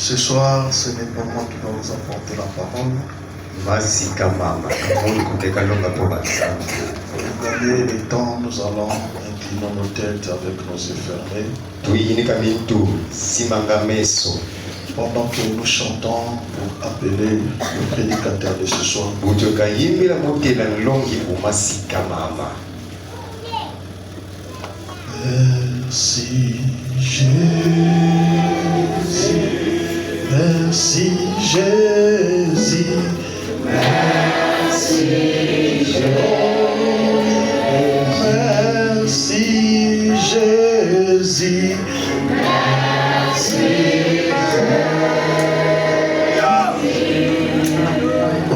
Ce soir, ce n'est pas moi qui dois vous apporter la parole. Pour gagner le temps, nous allons incliner nos têtes avec nos yeux fermés. Pendant que nous chantons pour appeler le prédicateur de ce soir. Merci Jésus, merci Jésus, merci Jésus, merci Jésus, merci Jésus. Oh,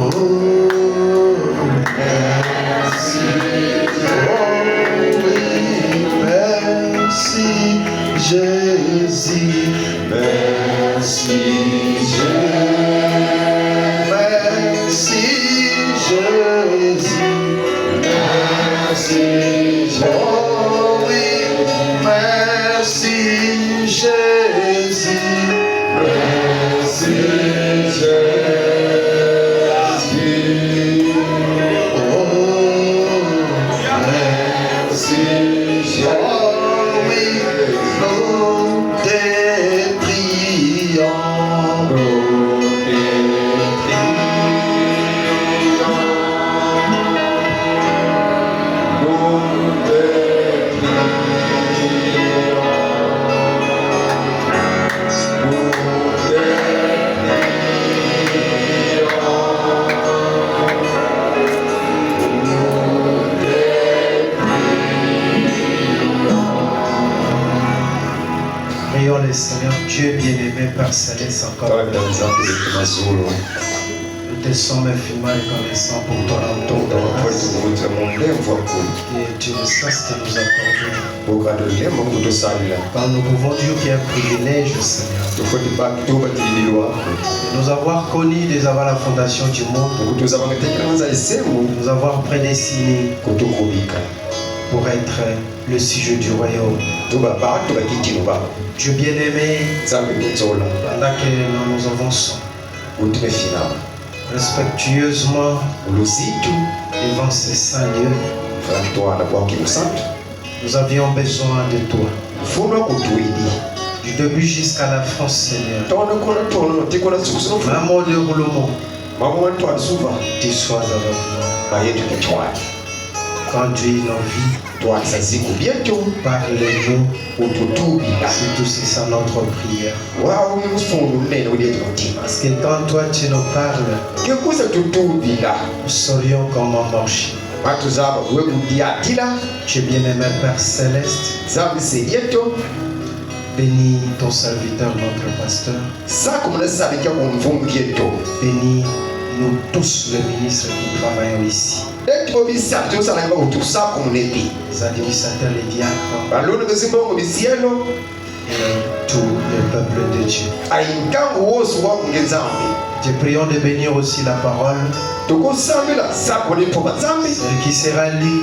merci. Merci Jésus, merci Jésus, merci Jésus, merci Jésus, oh oui, merci Jésus, merci Jésus, oh merci Jésus. Prions le Seigneur Dieu bien-aimé, Père Céleste, encore. Nous te sommes infiniment reconnaissants pour ton amour. Que tu ne cesses de nous accorder. Car nous pouvons dire qu'il y a un privilège, Seigneur, de nous avoir connus dès avant la fondation du monde, de nous avoir prédestinés pour être le sujet du royaume. Dieu bien-aimé, pendant que nous nous avançons respectueusement devant ces saints lieux, nous avions besoin de toi. Du début jusqu'à la fin, Seigneur. Maman de roulement, tu sois avec nous. Conduis nos vies. Parle-nous. C'est tout ça notre prière. Parce que quand toi tu nous parles, nous saurions comment marcher. Tu es bien-aimé Père Céleste. Bénis ton serviteur, notre pasteur. Bénis nous tous les ministres qui travaillent ici. Les administrateurs, les diacres et tout le peuple de Dieu. Te prions de bénir aussi la parole, celle qui sera lue,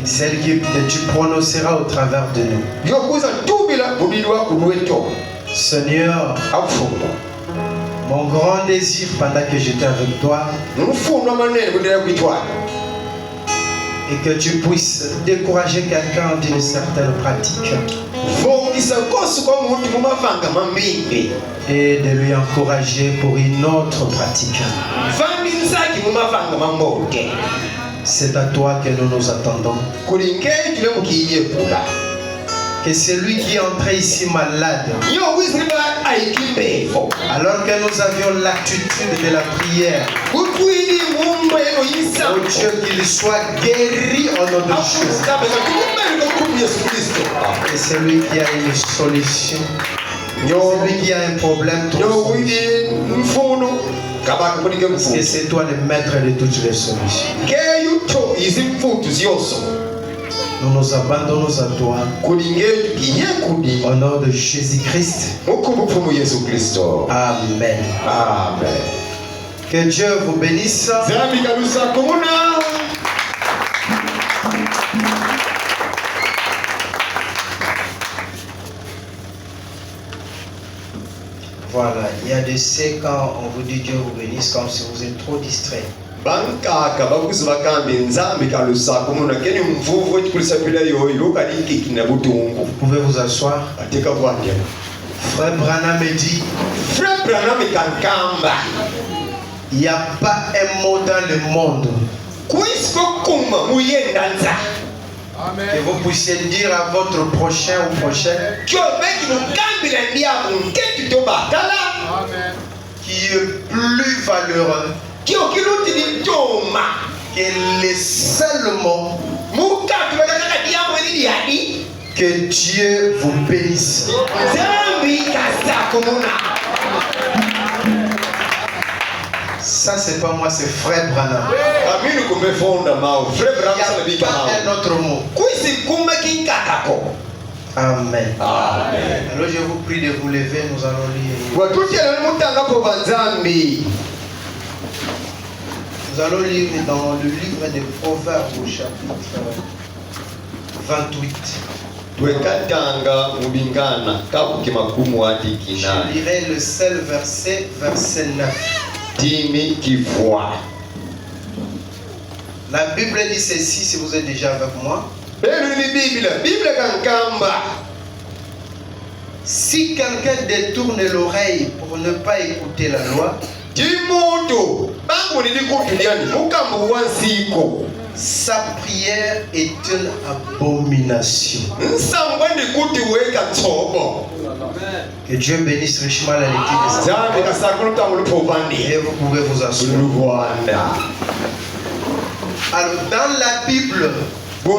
celle que tu prononceras au travers de nous. Seigneur, mon grand désir pendant que j'étais avec toi, et que tu puisses décourager quelqu'un d'une certaine pratique et de lui encourager pour une autre pratique. C'est à toi que nous nous attendons. Que celui qui est entré ici malade, alors que nous avions l'attitude de la prière, oh Dieu, qu'il soit guéri au nom de Jésus. Et celui qui a une solution, celui qui a un problème, parce que c'est toi le maître de toutes les solutions. Nous nous abandonnons à toi au nom de Jésus-Christ. Amen. Amen. Que Dieu vous bénisse. Voilà, il y a de ces quand on vous dit Dieu vous bénisse comme si vous êtes trop distrait. Vous pouvez vous asseoir. Frère Branham me dit, il n'y a pas un mot dans le monde que vous puissiez dire à votre prochain ou prochaine qui est plus valeureux que les seuls mots que Dieu vous bénisse. Ça c'est pas moi, c'est Frère Branham. Il n'y a pas un autre mot. Amen. Alors je vous prie de vous lever, nous allons lire. Nous allons lire dans le livre des Proverbes au chapitre 28. Je lirai le seul verset, verset 9. La Bible dit ceci, si vous êtes déjà avec moi. Si quelqu'un détourne l'oreille pour ne pas écouter la loi, sa prière est une abomination. Que Dieu bénisse richement la lecture de sa parole. Et vous pouvez vous asseoir. Alors dans la Bible, je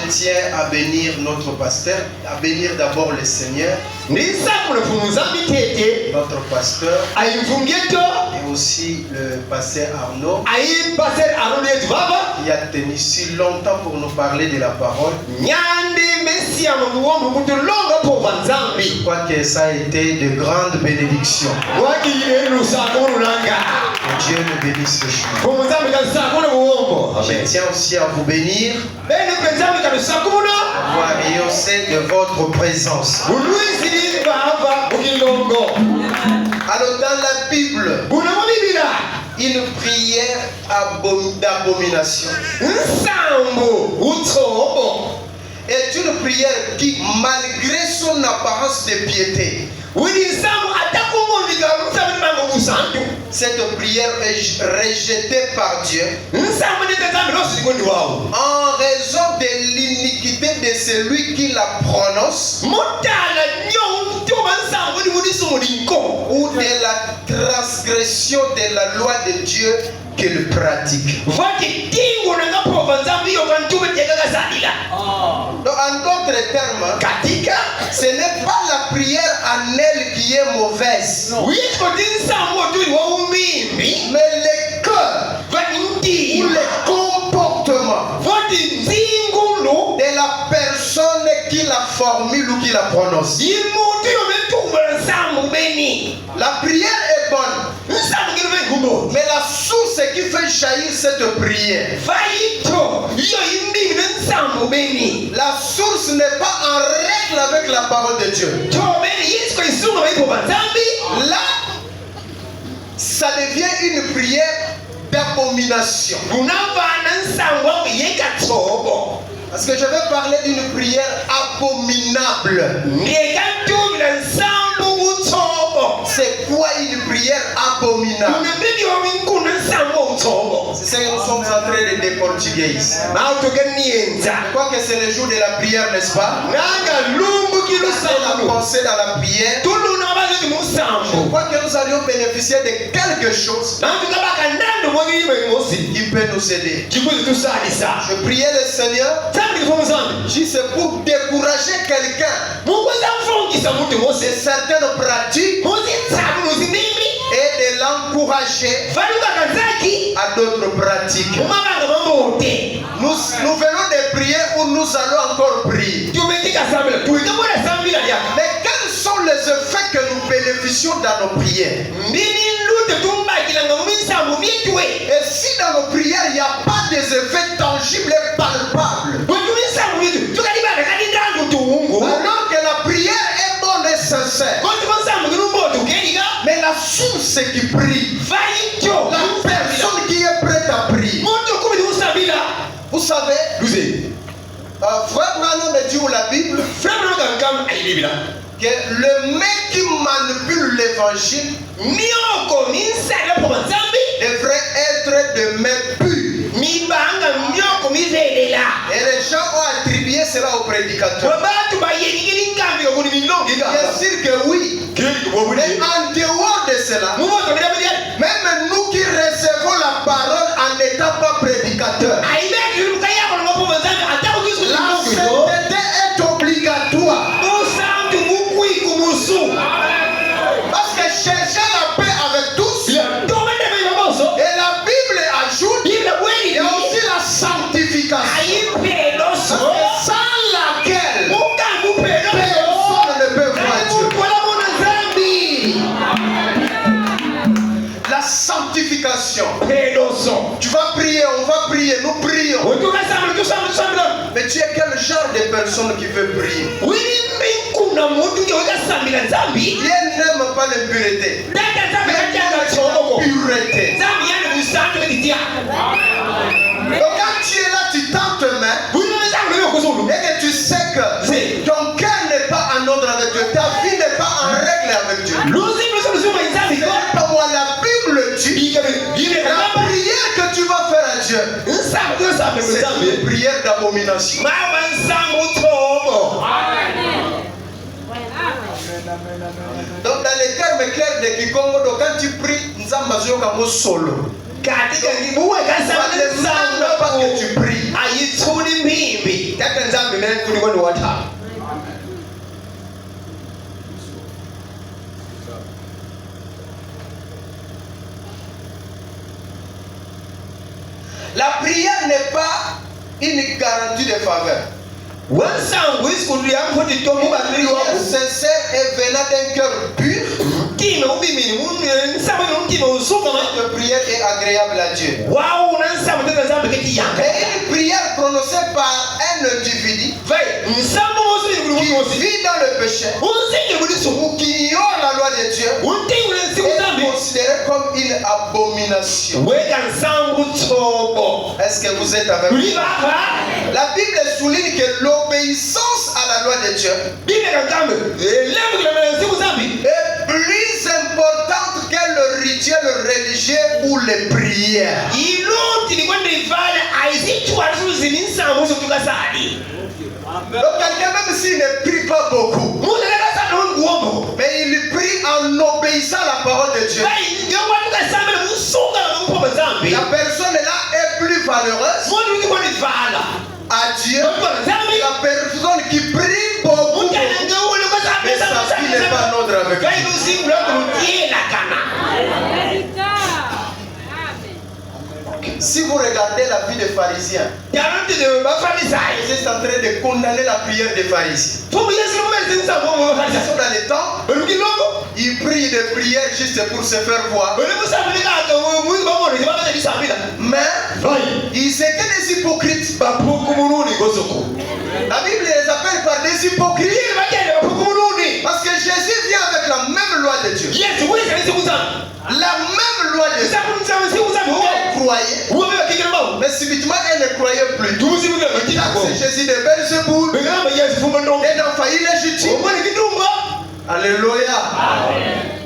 tiens à bénir notre pasteur, à bénir d'abord le Seigneur, notre pasteur, et aussi le pasteur Arnaud, qui a tenu si longtemps pour nous parler de la parole. Je crois que ça a été de grandes bénédictions. Que Dieu nous bénisse richement. Je tiens aussi à vous bénir, à vous rehausser de votre présence. Alors dans la Bible, une prière d'abomination est une prière qui, malgré son apparence de piété, cette prière est rejetée par Dieu en raison de l'iniquité de celui qui la prononce ou de la transgression de la loi de Dieu qu'il pratique. Donc, en d'autres termes, ce n'est pas la prière en elle qui est mauvaise, mais le cœur ou le comportement de la personne qui la formule ou qui la prononce. La prière est bonne, mais la source qui fait jaillir cette prière, la source n'est pas en règle avec la parole de Dieu. Là, ça devient une prière d'abomination. Parce que je vais parler d'une prière abominable. C'est quoi une prière abominable? C'est ce que nous sommes en train de décortiquer ici. Je crois que c'est le jour de la prière, n'est-ce pas? La pensée dans la prière. Je crois que nous allions bénéficier de quelque chose qui peut nous aider. Je priais le Seigneur. Si c'est pour décourager quelqu'un de certaines pratiques et de l'encourager à d'autres pratiques. Nous venons de prier où nous allons encore prier. Mais quels sont les effets que nous bénéficions dans nos prières? Et si dans nos prières il n'y a pas des effets tangibles et palpables, alors que la prière est bonne et sincère, ceux qui prient. La personne qui est prête à prier. Vous savez, Frère Branham dit dans la Bible que le mec qui manipule l'évangile devrait être de main pure. Et les gens ont attribué cela au prédicateur. Bien sûr que oui. Mais en dehors de cela, même nous qui recevons la parole en n'étant pas prédicateurs, la sainteté est obligatoire. Parce que chercher la paix avec tous, et la Bible ajoute, il y a aussi la sanctification, sans laquelle personne ne peut voir Dieu. La sanctification. Tu vas prier, on va prier, nous prions. Mais tu es quel genre de personne qui veut prier? Dieu n'aime pas l'impureté. Mais il aime la pureté. Donc quand tu es là, tu tends tes mains et que tu sais que ton cœur n'est pas en ordre avec Dieu, ta vie n'est pas en règle avec Dieu. C'est pas moi, la Bible dit la prière que tu vas faire à Dieu, c'est une prière d'abomination. Donc dans les termes clairs de Kikongo, quand tu pries, nous sommes comme solo. Pas que tu pries. La prière n'est pas une garantie de faveur. La prière sincère et venant d'un cœur pur, la prière est agréable à Dieu. Et une prière prononcée par un individu qui vit dans le péché ou qui ignore la loi de Dieu est considérée comme une abomination. Est-ce que vous êtes avec moi? La Bible souligne que l'obéissance à la loi de Dieu est plus importante que le rituel religieux ou les prières. Donc quelqu'un, même s'il ne prie pas beaucoup, mais il prie en obéissant à la parole de Dieu, la personne là est plus valeureuse à Dieu. La personne qui prie beaucoup, mais sa vie n'est pas en ordre avec Dieu. Si vous regardez la vie des pharisiens, vous êtes en train de condamner la prière des pharisiens. Ils sont dans les temps, ils prient des prières juste pour se faire voir. Mais ils étaient des hypocrites. La Bible les appelle par des hypocrites. Parce que Jésus vient avec la même loi de Dieu. La même loi de Dieu. Elle croyait. Mais subitement, elle ne croyait plus. C'est Jésus de Belzéboul. Et d'enfant illégitime. Alléluia.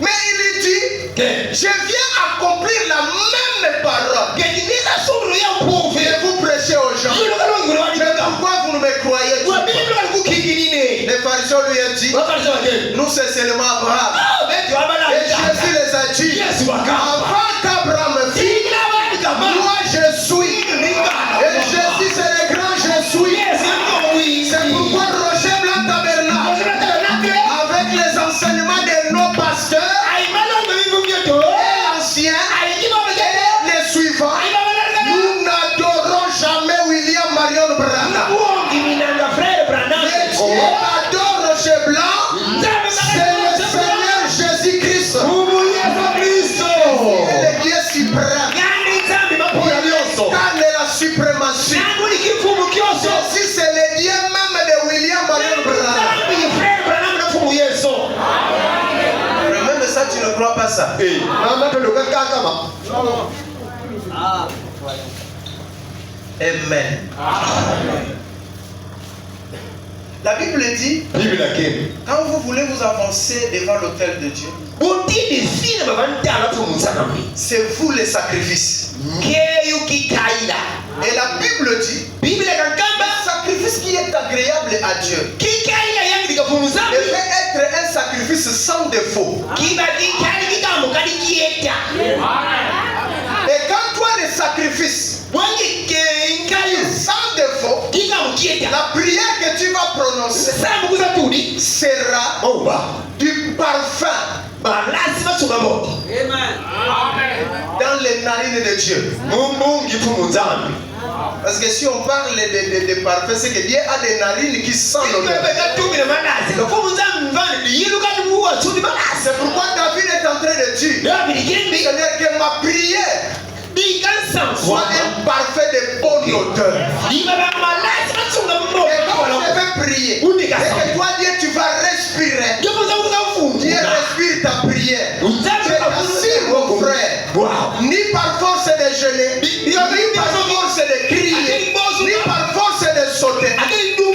Mais il dit, je viens accomplir la même parole. Et vous prêchez aux gens. Mais pourquoi vous ne me croyez pas? Les pharisiens lui ont dit, nous c'est seulement Abraham. Et Jésus les a dit, avant qu'Abraham vit, moi je suis. Et Jésus c'est le grand je suis. C'est pourquoi Roger Blanc Tabernacle, avec les enseignements de nos pasteurs, et l'ancien, et les suivants, nous n'adorons jamais William Marion Branham. Mais Dieu adore Roger Blanc, c'est le Seigneur Jésus-Christ. Et le Dieu suprême. Quand la suprématie. Jésus c'est le Dieu même de William Marion Branham. Même ça tu ne crois pas pas ça. Amen. La Bible dit, quand vous voulez vous avancer devant l'autel de Dieu, c'est vous les sacrifices. Et la Bible dit, le sacrifice qui est agréable à Dieu devait être un sacrifice sans défaut. Et quand toi les sacrifices sans défaut, la prière que tu vas prononcer sera du parfum dans les narines de Dieu. Parce que si on parle de parfum, c'est que Dieu a des narines qui sentent l'odeur. C'est pourquoi David est en train de dire, Seigneur, que ma prière soit un parfait de bonne odeur. Et quand je vais prier, et que toi Dieu tu vas respirer, Dieu respire ta prière. Je t'assure mon frère, ni par force de jeûner, ni par force de crier, ni par force de sauter,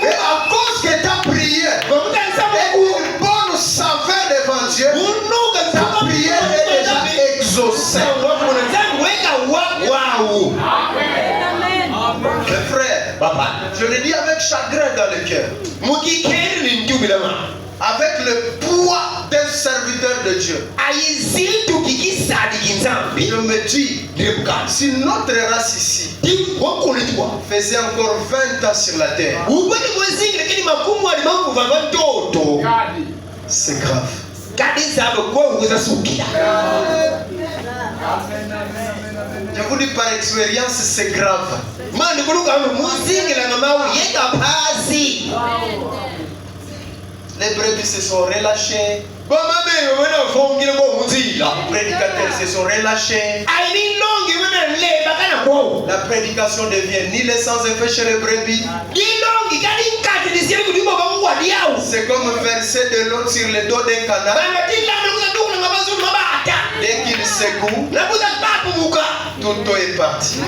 mais à cause que ta prière est une bonne saveur devant Dieu, ta prière est déjà exaucée. Mes frères, je le dis avec chagrin dans le cœur, avec le poids d'un serviteur de Dieu. Je me dis, si notre race ici faisait encore 20 ans sur la terre, c'est grave. Je vous dis par expérience, c'est grave. Les brebis se sont relâchés. Les prédicateurs se sont relâchés. La prédication devient ni les sans effet chez les brebis. C'est comme verser de l'eau sur le dos d'un canard. Dès qu'il secoue, tout est parti.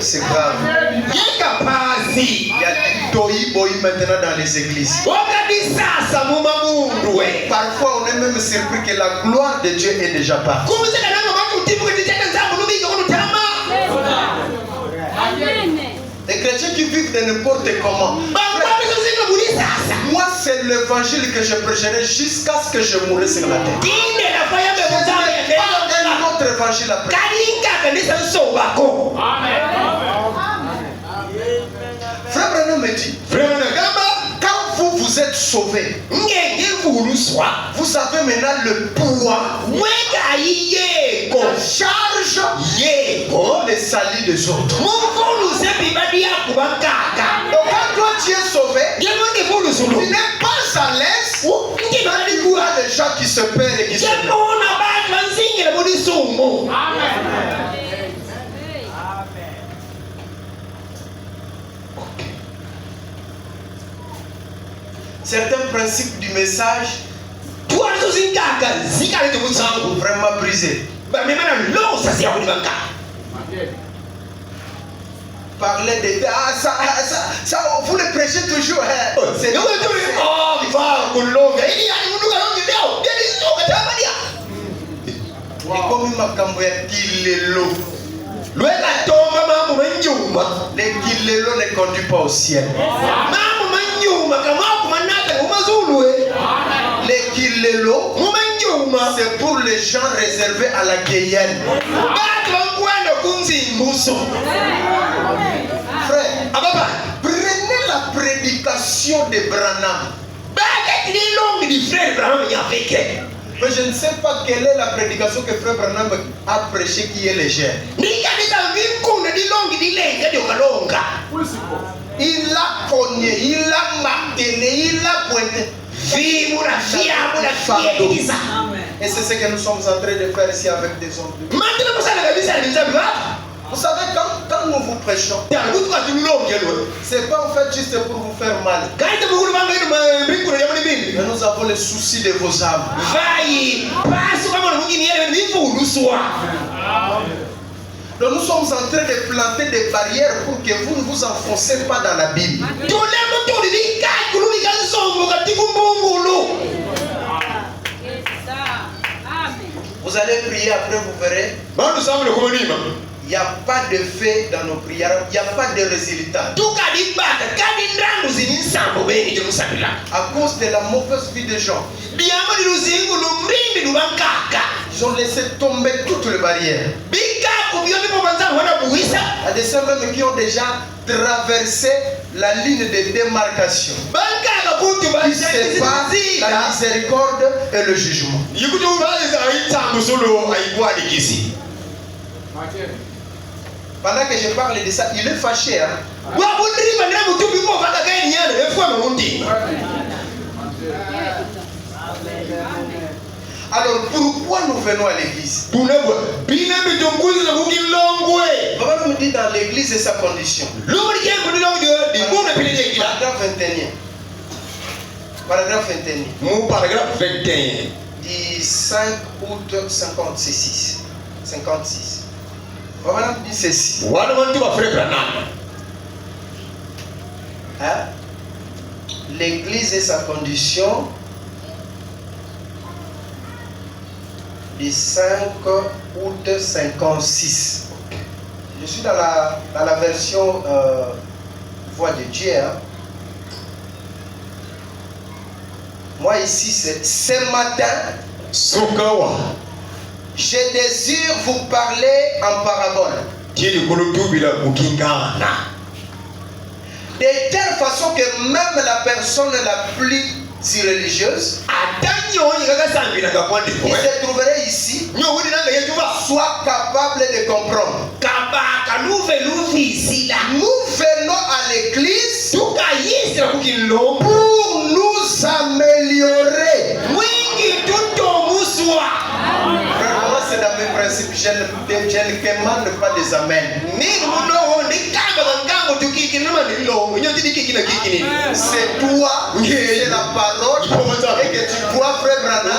C'est grave. Il y a du tohi-bohi maintenant dans les églises. Parfois on est même surpris que la gloire de Dieu est déjà partie. Les chrétiens qui vivent de n'importe comment. Moi c'est l'évangile que je prêcherai jusqu'à ce que je mourrai sur la terre. Pas un autre évangile après. Frère Branham me dit, quand vous êtes sauvés, vous avez maintenant le pouvoir, la charge pour les salis des autres. Donc quand toi tu es sauvé, tu n'es pas à l'aise dans les gens qui se perdent et qui se perdent. Certains principes du message vraiment brisés. Parler de ça, vous le prêchez toujours. C'est comme makambo ya kilelo. Les kilelo ne conduisent pas au ciel. Les kilelo, c'est pour les gens réservés à la Guyane. Frère, prenez la prédication de Branham. Mais je ne sais pas quelle est la prédication que Frère Branham a prêché qui est légère. Il a cogné, il a martelé, il a pointé. Et c'est ce que nous sommes en train de faire ici avec des hommes. Vous savez, quand nous vous prêchons, c'est pas en fait juste pour vous faire mal. Mais nous avons le souci de vos âmes. Donc nous sommes en train de planter des barrières pour que vous ne vous enfoncez pas dans la Bible. Vous allez prier, après vous verrez. Il n'y a pas de fait dans nos prières, il n'y a pas de résultat. À cause de la mauvaise vie des gens, ils ont laissé tomber toutes les barrières. Il y a des gens même qui ont déjà traversé la ligne de démarcation qui sépare la miséricorde et le jugement. Pendant que je parle de ça, il est fâché. Hein? Alors pourquoi nous venons à l'église? Papa nous dit dans l'église et sa condition. Paragraphe 21. Paragraphe 21. Du 5 août 56. Papa nous dit ceci. Hein? L'église et sa condition. Du 5 août 56. Je suis dans la version Voix de Dieu. Hein. Moi ici, c'est ce matin. Je désire vous parler en parabole. De telle façon que même la personne la plus religieuse qui se trouverait ici soit capable de comprendre. Nous venons à l'église pour nous améliorer. Vraiment, c'est dans mes principes. Je ne commande pas des amens. C'est toi, c'est la parole, et que tu crois, frère Branham,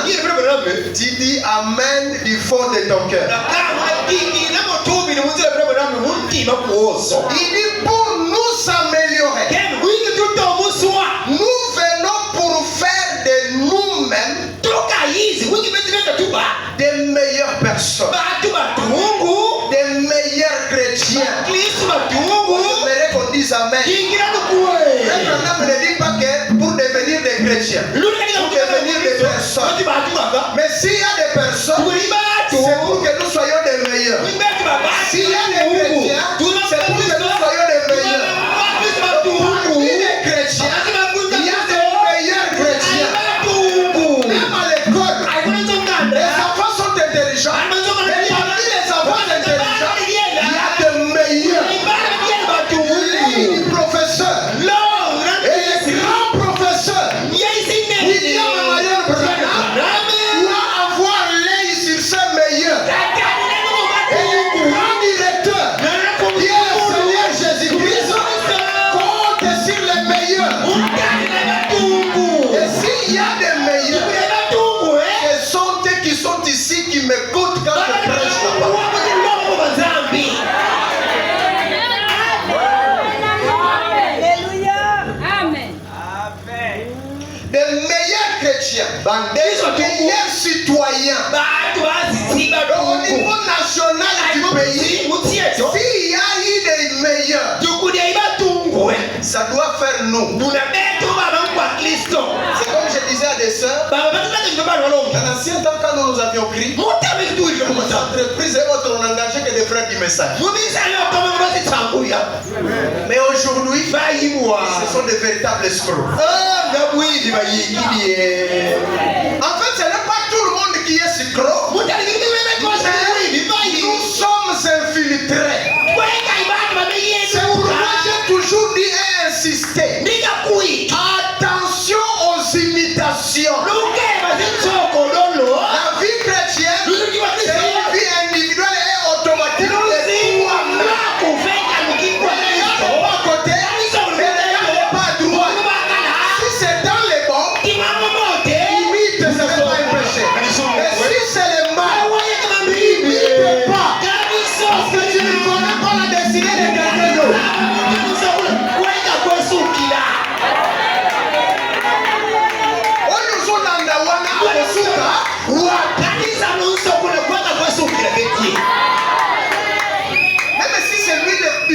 tu dis amen du fond de ton cœur. Il dit pour nous améliorer. Nous venons pour faire de nous-mêmes des meilleures personnes, des meilleurs chrétiens. J'aimerais qu'on dise amen. Frère Branham ne dit pas que pour devenir des chrétiens, pour devenir des personnes. Mais s'il y a des personnes, c'est pour que nous soyons des meilleurs. S'il y a des chrétiens, c'est pour que nous soyons des meilleurs. Parmi les chrétiens, il y a des meilleurs chrétiens. Même à l'école, les enfants sont intelligents. Mais parmi les enfants intelligents, il y a de meilleurs. Les professeurs et les grands professeurs, William Marion Branham doit avoir l'œil sur ses meilleurs. Et les grands directeurs, qui est le Seigneur Jésus-Christ, compte sur les meilleurs. Et s'il y a des meilleurs, ce sont eux qui sont ici qui m'écoutent quand je prêche la parole. Des meilleurs chrétiens, des meilleurs citoyens au niveau national du pays. S'il y a eu des meilleurs, ça doit faire nous. C'est comme je disais à des sœurs, dans l'ancien temps quand nous avions pris, nos entreprises et autres ont engagé que des frères du message. Mais aujourd'hui, ce sont des véritables escrocs. En fait, ce n'est pas tout le monde qui est escroc. Nous sommes infiltrés. C'est pourquoi j'ai toujours dit et insisté. Attention aux imitations. La vie chrétienne, c'est une vie individuelle et automatique de toi-même.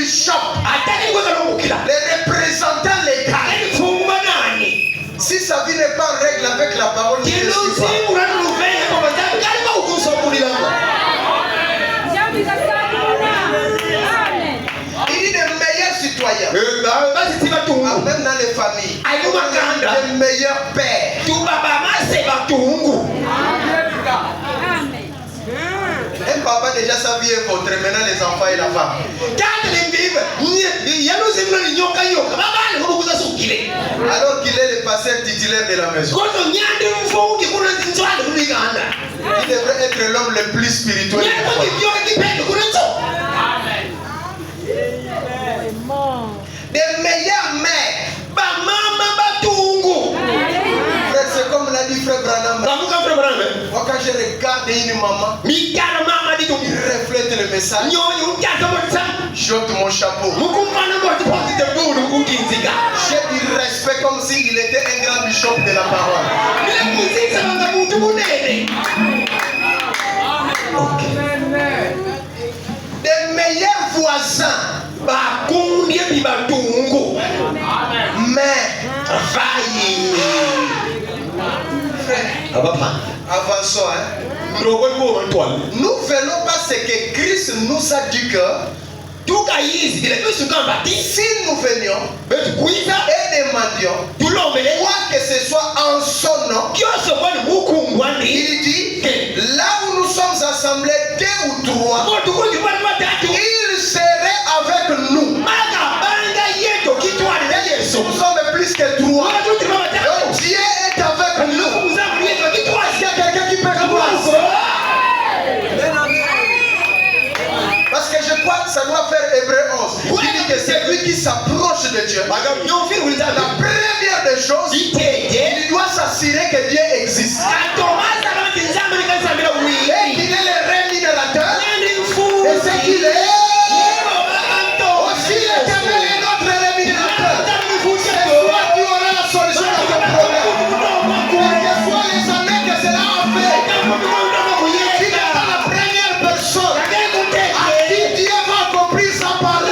bishop, les représentants légaux. Si sa vie n'est pas en règle avec la parole de Dieu, il dit des meilleurs citoyens. Même dans les familles, des meilleurs pères. Un papa déjà sa vie est votre, maintenant les enfants et la femme. Alors qu'il est le pasteur titulaire de la maison. Il devrait être l'homme le plus spirituel. Des meilleures mères. C'est comme l'a dit frère Branham. Moi quand je regarde une maman, il reflète le message. J'ôte mon chapeau. J'ai du respect comme s'il était un grand bishop de la parole. Okay. Des meilleurs voisins. Mais avançons, hein? Nous venons parce que Christ nous a dit que si nous venions et demandions quoi que ce soit en son nom, il dit là où nous sommes assemblés 2 ou 3, il serait avec nous. Nous sommes plus que 3. Donc Dieu est avec nous. Est-ce qu'il y a quelqu'un qui peut croire ça? Parce que je crois que ça doit faire Hébreu 11. Il dit que c'est lui qui s'approche de Dieu. La première des choses, il doit s'assurer que Dieu existe. Et qu'il est le rémunérateur. Et c'est qu'il est. Aussi l'Éternel est notre rémunérateur. C'est toi qui auras la solution à ton problème. Quelles que soient les années que cela a fait. Tu n'es pas la première personne à qui Dieu va accomplir sa parole.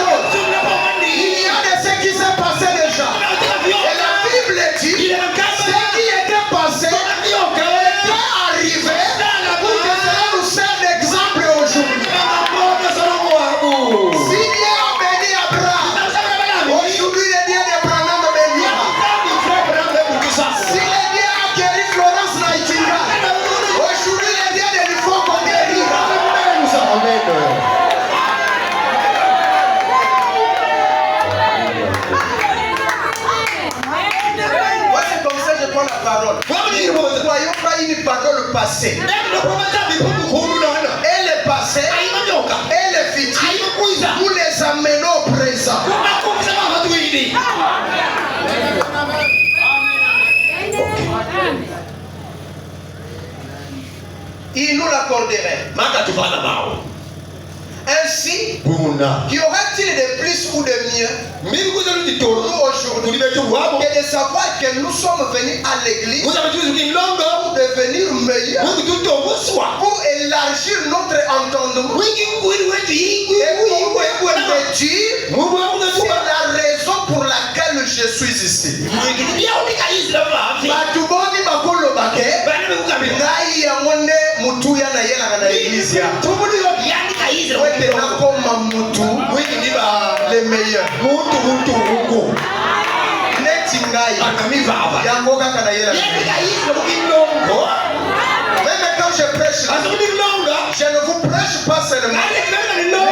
Il y a de ce qui s'est passé déjà. Et la Bible dit ce qui était passé était arrivé pour que cela nous serve d'exemple aujourd'hui. Si Dieu a béni Abraham, aujourd'hui le Dieu d'Abraham bénira. Si le Dieu a guéri Florence Nightingale, aujourd'hui le Dieu de l'Ifon guérira. Moi c'est comme ça que je prends la parole. Nous ne croyons pas une parole passée. Et le passé, et le futur, nous les amenons au présent. Il nous l'accorderait. Ainsi, y aura-t-il de plus ou de mieux pour nous aujourd'hui que de savoir que nous sommes venus à l'église pour devenir meilleurs, pour élargir notre entendement et pour me dire c'est la raison pour laquelle je suis ici. Les meilleurs. Même quand je prêche, je ne vous prêche pas seulement, mais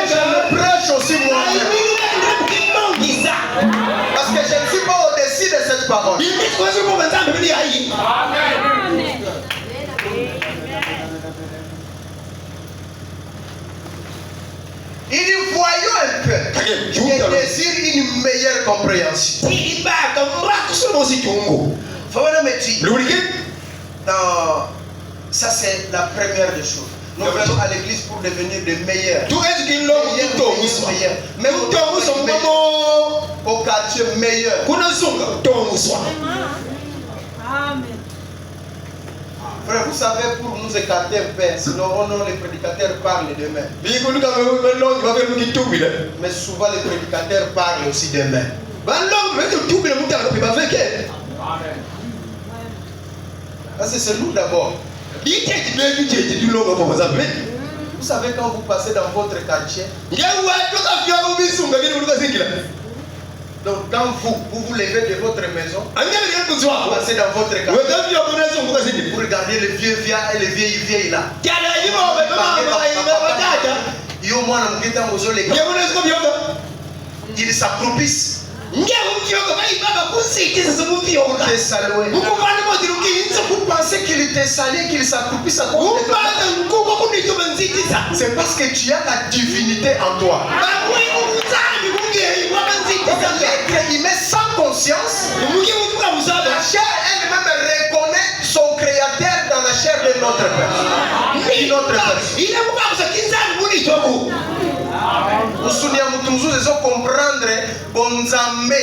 je me prêche aussi moi-même. Parce que je ne suis pas au-dessus de cette parole. Amen. Il dit voyons un peu. Je désire une meilleure compréhension. Ça c'est la première des choses. Nous venons à l'église pour devenir des meilleurs. Même au quartier meilleur. Frère, vous savez, pour nous écarter un peu, sinon les prédicateurs parlent demain. Mais souvent les prédicateurs parlent aussi demain. C'est nous d'abord. Vous savez, quand vous passez dans votre quartier, donc quand vous levez de votre maison, vous passez dans votre quartier, vous regardez les vieux et les vieilles là. Ils s'accroupissent. Vous pensez qu'il était salé, qu'il s'accroupisse à cause de toi. C'est parce que tu as la divinité en toi. L'être humain sans conscience, la chair elle-même reconnaît son créateur dans la chair de notre Père. Musuni ya mutunzu ezo comprendre bonzambe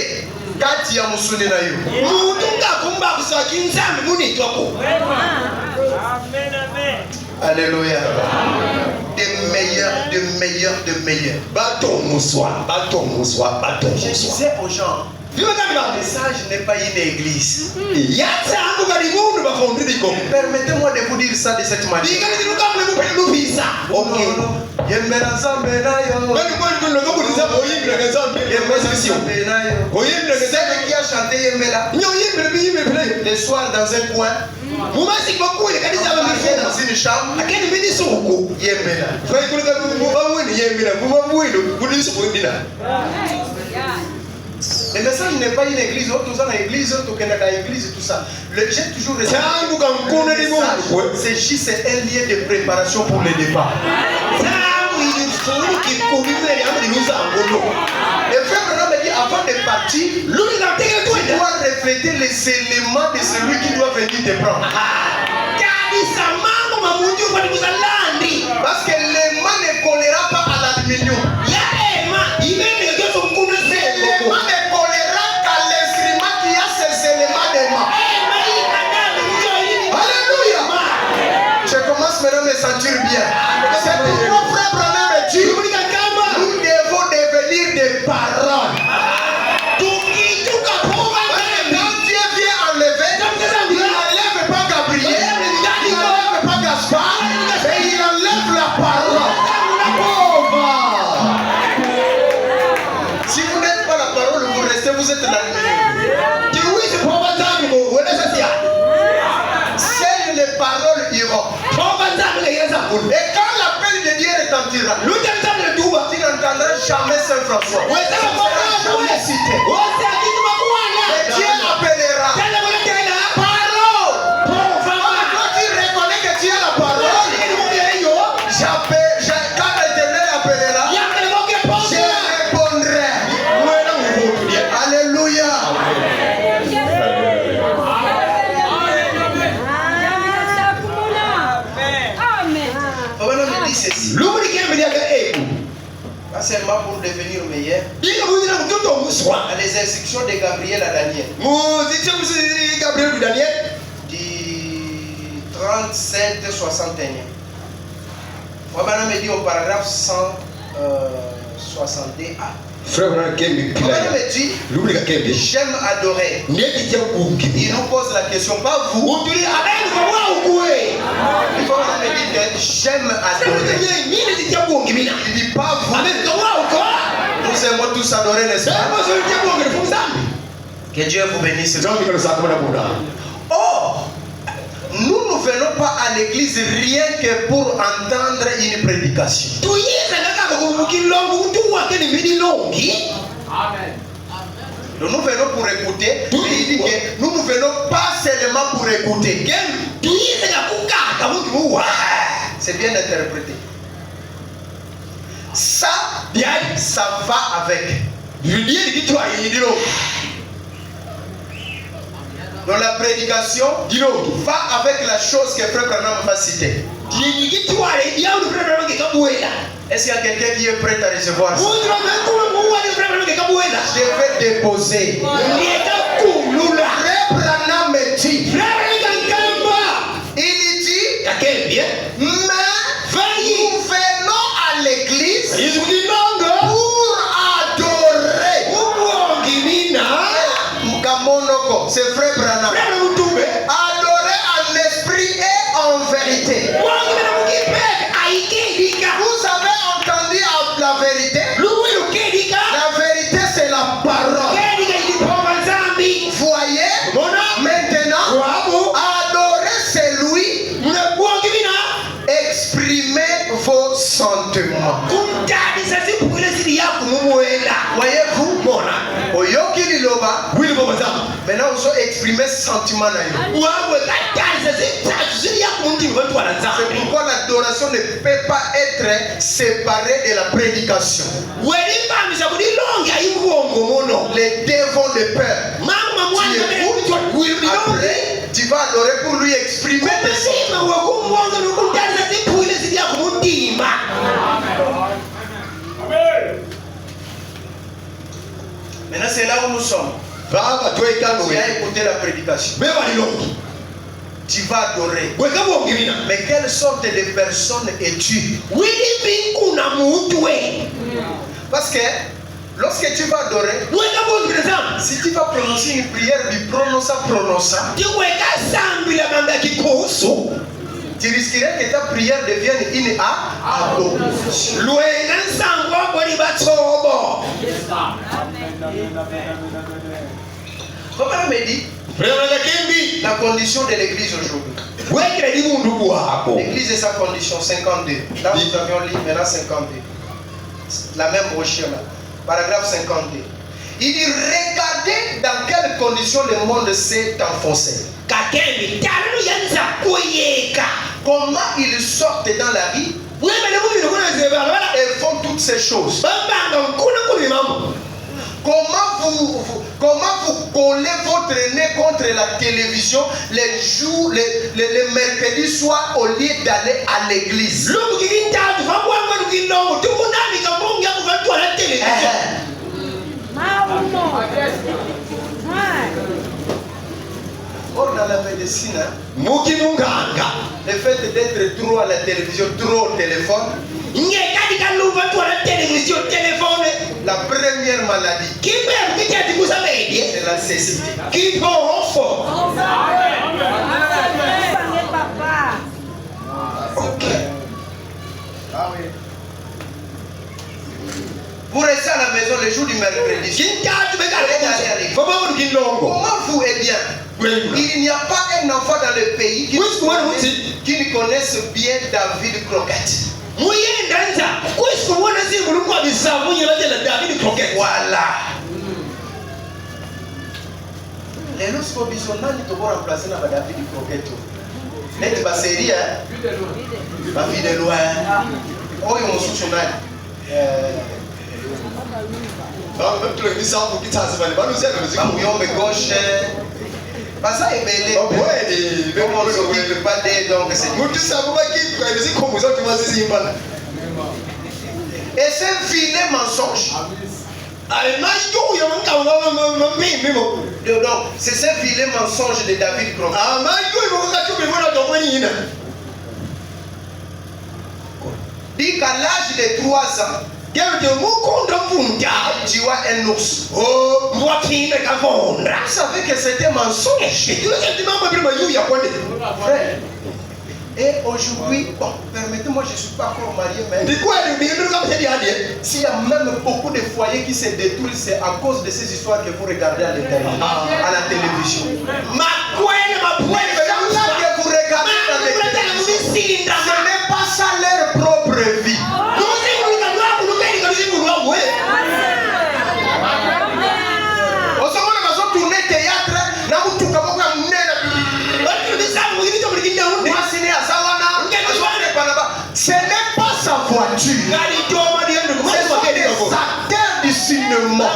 kati ya musuni na yo. Mutunga kumba kusaki nzambe muni twako. Alléluia. De meilleurs. Bâton moussoir. Je disais aux gens, le message n'est pas une église. Permettez-moi de vous dire ça de cette manière. Celle qui a chanté Yemela le soir dans un coin, dans une chambre, le message n'est pas une église, tout ça. J'ai toujours resté. C'est juste un lien de préparation pour le départ. Le frère Branham me dit avant de partir, tu dois refléter les éléments de celui qui doit venir te prendre. Parce que l'aimant ne collera pas à l'aluminium. L'aimant ne collera qu'à l'instrument qui a ces éléments d'aimant. Alléluia. Je commence maintenant à me sentir bien. C'est pourquoi frère Branham me dit, nous devons devenir des paroles. Quand Dieu vient enlever, il n'enlève pas Gabriel, il n'enlève pas Gaspard, mais il enlève la parole. Si vous n'êtes pas la parole, vous restez, vous êtes l'aluminium. Seules les paroles iront. Et quand l'appel de Dieu retentira, tu n'entendras jamais Saint François. Tu n'entendras jamais cité. Et Dieu appellera. Parole. Quand tu reconnais que tu as la parole, quand l'Éternel appellera, je répondrai. Alléluia. On me dit ceci. Pas seulement pour devenir meilleur. Les instructions de Gabriel à Daniel. Du 37-61. Voilà me dit au paragraphe 162a. Frère, me dit, j'aime adorer. Il nous pose la question, pas vous. Il faut me dire que j'aime adorer. Il dit pas vous. Nous aimons tous adorer, n'est-ce pas? Que Dieu vous bénisse. Or, nous ne venons pas à l'église rien que pour entendre une prédication. Nous venons pour écouter. Il dit que nous ne venons pas seulement pour écouter. C'est bien interprété. Ça va avec. Dans la prédication, va avec la chose que Frère Branham va citer. Est-ce qu'il y a quelqu'un qui est prêt à recevoir ça? Je vais déposer. Frère Branham me dit, il c'est frère Branham. Adorer en esprit et en vérité. Vous avez entendu la vérité? La vérité, c'est la parole. Voyez, maintenant, adorer, c'est lui. Exprimez vos sentiments. Voyez-vous, maintenant, vous allez exprimer ce sentiment. C'est pourquoi l'adoration ne peut pas être séparée de la prédication. Les deux vont de pair. Après, tu vas adorer pour lui exprimer tes sentiments. Maintenant, c'est là où nous sommes. Tu as écouté la prédication. Tu vas adorer. Mais quelle sorte de personne es-tu? Parce que lorsque tu vas adorer, si tu vas prononcer une prière, tu prononces. Tu risquerais que ta prière devienne une adoration. Papa me dit la condition de l'église aujourd'hui. L'église est sa condition 52. Là nous avions lu maintenant 52. La même rocher là. Paragraphe 52. Il dit regardez dans quelles conditions le monde s'est enfoncé. Comment ils sortent dans la vie et font toutes ces choses. Comment vous collez votre nez contre la télévision les jours, les mercredis soirs au lieu d'aller à l'église? Or dans la médecine, le fait d'être trop à la télévision, trop au téléphone, la première maladie, c'est la cécité. Ok. Vous restez à la maison le jour du mercredi. Comment vous est bien? Il n'y a pas un enfant dans le pays qui ne connaisse bien David Crockett. Voilà. Et lorsqu'on dit son nom, il va remplacer David Crockett. Net ma série, ma vie de loin. Oh, ils m'ont sous son âge. Même tout le monde sait pour qui ça se passe. Nous sommes gauche. Pas ça est belé. Mais on ne s'occupe pas d'eux, donc c'est. Et c'est un filet mensonge. Donc, c'est ce filet mensonge de David Crockett. Dit qu'à l'âge de 3 ans, tu vois un ours. Vous savez que c'était mensonge. Et aujourd'hui, bon, permettez-moi, je ne suis pas encore marié, mais s'il y a même beaucoup de foyers qui se détruisent, c'est à cause de ces histoires que vous regardez à l'intérieur, à la télévision. Que vous regardez à la télévision, ce n'est pas ça leur propre vie. Ce n'est pas sa voiture. C'est des acteurs du cinéma.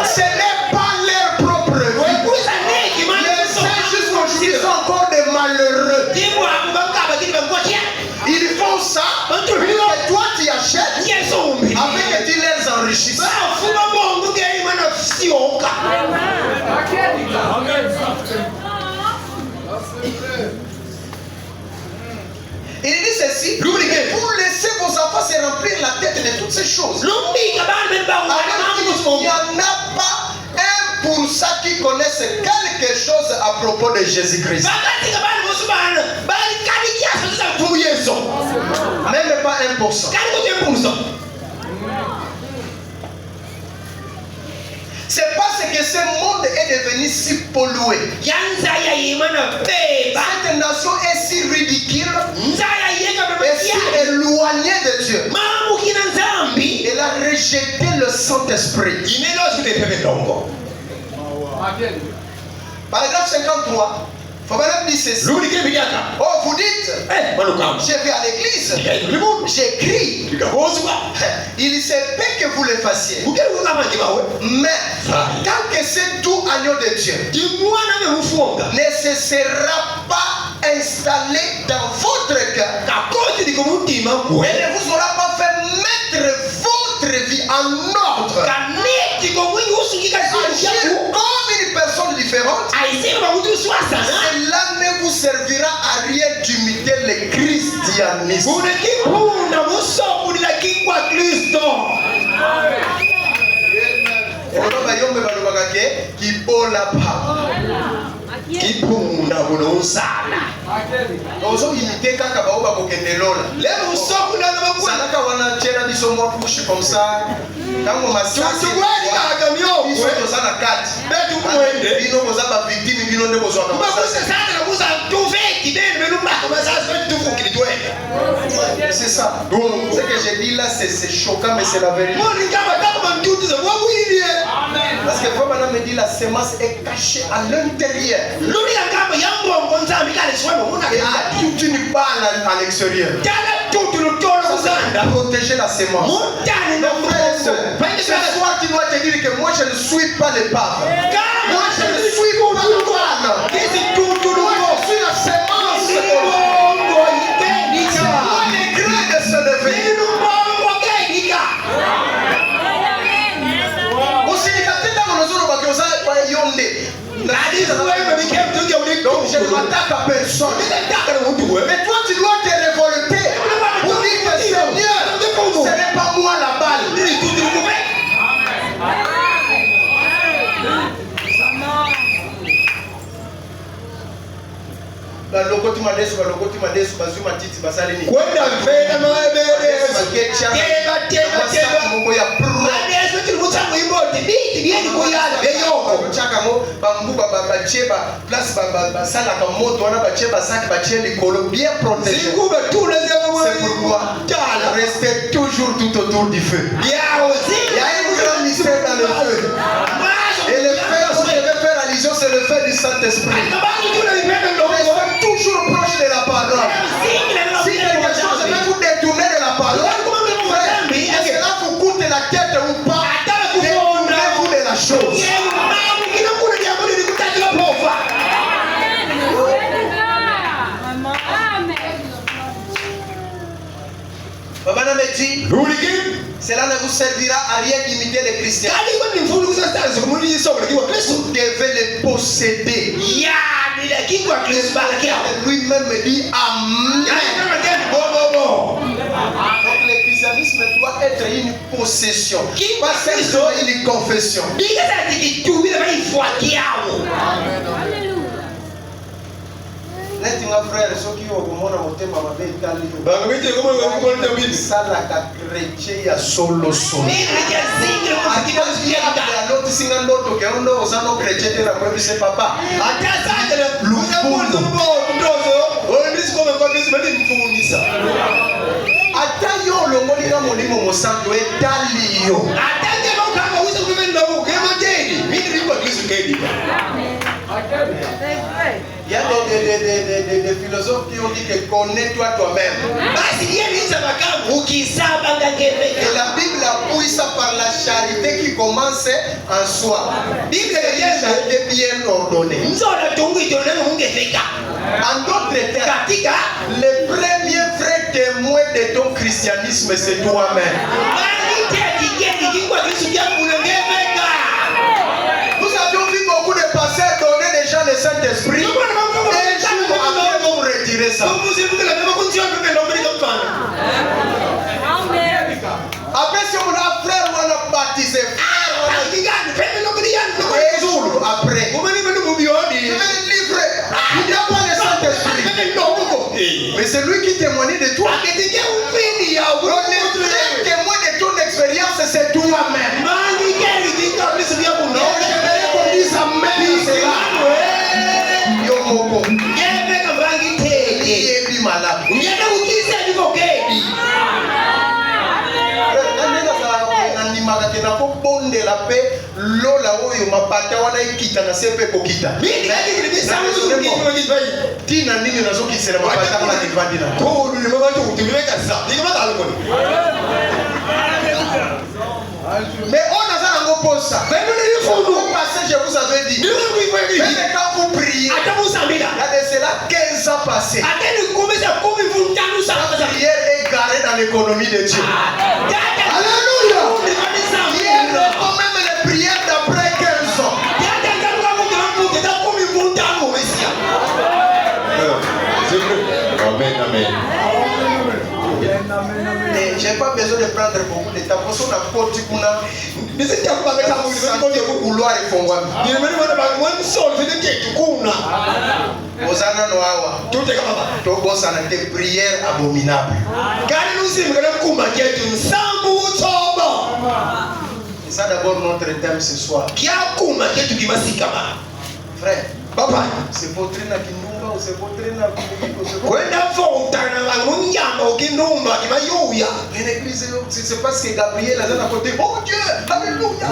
Ce n'est pas leur propre vie. Les saints jusqu'aujourd'hui sont encore des malheureux. Ils font ça. Et toi tu achètes avec que tu les enrichis. Il dit ceci, vous laissez vos enfants se remplir la tête de toutes ces choses. Alors, il n'y en a pas 1% qui connaissent quelque chose à propos de Jésus-Christ. Même pas 1%. C'est parce que ce monde est devenu si pollué. Cette nation est si ridicule et si éloignée de Dieu. Elle a rejeté le Saint-Esprit. Paragraphe 53. Fabien dit ceci. Oh, vous dites, je vais à l'église, j'écris. Il se peut que vous le fassiez. Mais tant que c'est tout agneau de Dieu ne se sera pas installé dans votre cœur et ne vous aura pas fait mettre votre vie en ordre, agir comme une personne différente, cela ne vous servira à rien d'imiter le christianisme. Ozoimite kaka baoba kokende lola. Leo usoko na mabwana. Sanaka wanacheza biso mwa push comme ça. Tango masasi. Biso tozana kati. Betu mwende. Bino kozaba victime bino nde bozwa kama masasi. C'est ça. Ce que j'ai dit là c'est choquant mais c'est la vérité. Parce que quand madame me dit la semence est cachée à l'intérieur. Et il y a toute une balle à l'extérieur. Protéger la semence. Donc frère et sœur, ce soir tu dois te dire que moi je ne suis pas le pape. Moi je ne suis pas le moine. Moi je suis la semence. Moi les grains de se lever. Donc je ne m'attaque à personne. Mais toi tu dois te révolter pour dire que Seigneur, ce n'est pas moi la balle. Balokoti madesu bazuma titi basalini. Kwenda mfena mabele. Mungu ya pro. Chakamo bambuba babacheba place basala ka moto wana bacheba sac bacheli likolo bien protégé. C'est pourquoi restez toujours tout autour du feu. Il y a un grand mystère dans le feu. Et le feu, si je vais faire allusion, c'est le feu du Saint-Esprit. Restez toujours proche de la parole. Si quelque chose va vous détourner de la parole, est-ce que là vous coûtez la tête ou pas? Détournez-vous de la chose. Babana me dit, cela ne vous servira à rien d'imiter les chrétiens. Vous devez les posséder. Lui-même me dit Amen. Donc le christianisme doit être une possession, pas seulement une confession. Netinga frère soki okomona motema mabe itali yo salaka chrétien ya solo l'autre singa ndoto ke ondo osano chrétien te na kwa bise papa ata yo longoli na molimo mosanto etali yo il y a des philosophes qui ont dit que connais-toi toi-même. Et la Bible appuie ça par la charité qui commence en soi. La charité bien ordonnée. En d'autres termes, le premier vrai témoin de ton christianisme, c'est toi-même. Nous avions vu beaucoup de pasteurs donner des gens le Saint-Esprit. Et un jour après, vous retirez ça. baptisé. Et jour après, je vais le livrer. Il n'y a pas le Saint-Esprit. Mais c'est lui qui témoigne de toi. Le vrai témoin de ton expérience, c'est toi-même. Donc j'aimerais qu'on dise Amen à cela. Yo moko. Yebi malade. La paix, lola oyo mapata wana ikita na sepe kokita. Tina nini nazo kisera mapata wana divandi na. Ko ni mama tu tumeka sa. Ni kama talo koni. Mais on a ça dans vos postes. Vous passez, je vous avais dit. Même quand vous priez, il y a de cela 15 ans passés. La prière est garée dans l'économie de Dieu. Alléluia. Dieu répond même les prières d'après 15 ans. Amen, amen. Je n'ai pas besoin de prendre beaucoup de temps. Parce qu'on a côté qu'on a. Mais c'est pas avec ça. Vous couloir et fond. Osana noawa. Tout est comme ça. Tout boss a des prières abominables. Car nous sommes comme ça. C'est ça d'abord notre thème ce soir. Frère. Papa, c'est votre train à Kinumba ou c'est votre train à l'église, c'est parce que Gabriel a à côté. Oh Dieu, alléluia.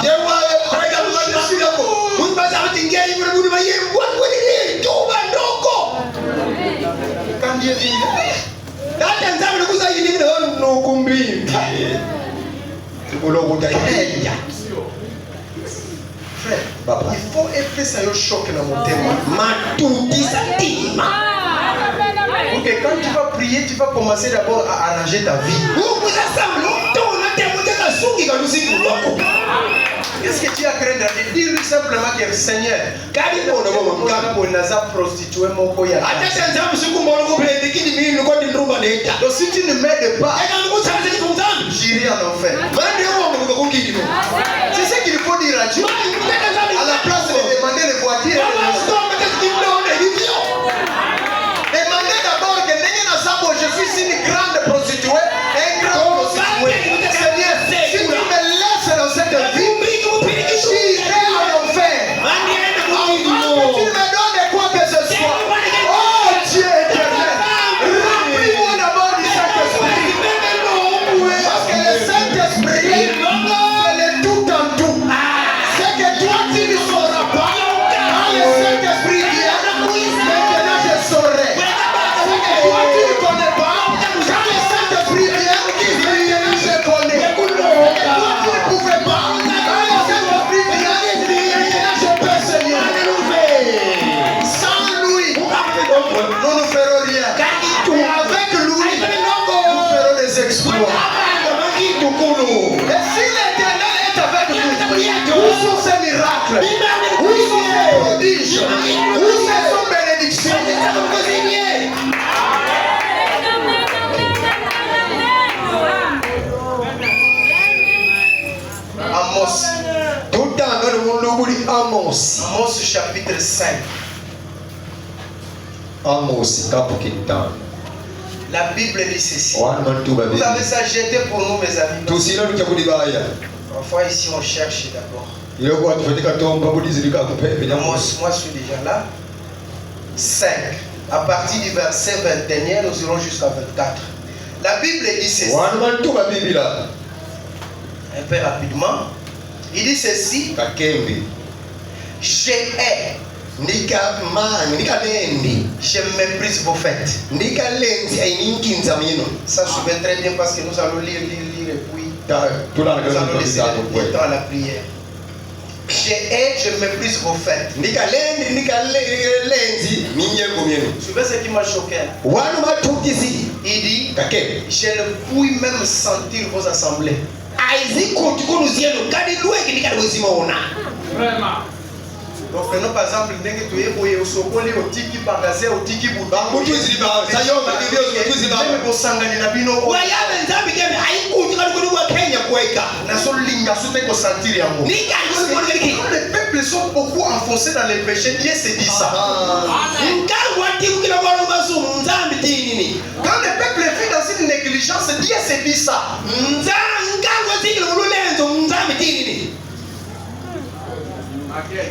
Quand Dieu dit, frère, il faut faire ça un choc dans mon témoin. Ok, quand tu vas prier, tu vas commencer d'abord à arranger ta vie. Qu'est-ce que tu as craint de dire simplement que Seigneur, donc si tu ne m'aides pas, j'irai en enfer. C'est ce qu'il faut dire à Dieu. À la place de demander les voitures. Demandez d'abord que je suis une grande prostituée, un grand prostitué. Seigneur, si tu me laisses dans cette vie, j'irai en enfer. Avant que tu me donnes quoi que ce soit. Oh Dieu éternel, remplis-moi d'abord du Saint-Esprit. Parce que le Saint-Esprit, c'est le tout en tout. C'est que toi tu ne sauras pas. Quand le Saint-Esprit vient, maintenant je saurai. C'est que toi tu ne connais pas. Quand le Saint-Esprit vient, maintenant je connais. Et toi tu ne pouvais pas. Quand le Saint-Esprit vient, maintenant je peux, Seigneur. Sans lui, nous ne ferons rien. Mais avec lui, nous ferons des exploits. Et si l'Éternel est avec nous, où sont ses miracles? Où sont ses prodiges? Où sont ses bénédictions? Amos. Amos chapitre 5. La Bible dit ceci. Vous avez ça jeté pour nous, mes amis. Parfois ici on cherche d'abord. Moi je suis déjà là. 5. À partir du verset 21, nous irons jusqu'à 24. La Bible dit ceci. Un peu rapidement. Il dit ceci. Je hais. Je méprise vos fêtes. Ça se fait très bien parce que nous allons lire et puis nous allons laisser le temps à la prière. Je hais, je méprise vos fêtes. Suivez ce qui m'a choqué. Il dit, je ne puis même sentir vos assemblées. Donc prenons par exemple au Sokoli, au Tiki Bagazé, au Tiki Bouddha. les peuples sont beaucoup enfoncés dans les péchés, Dieu se dit ça. Quand le peuple vit dans une négligence, Dieu se dit ça.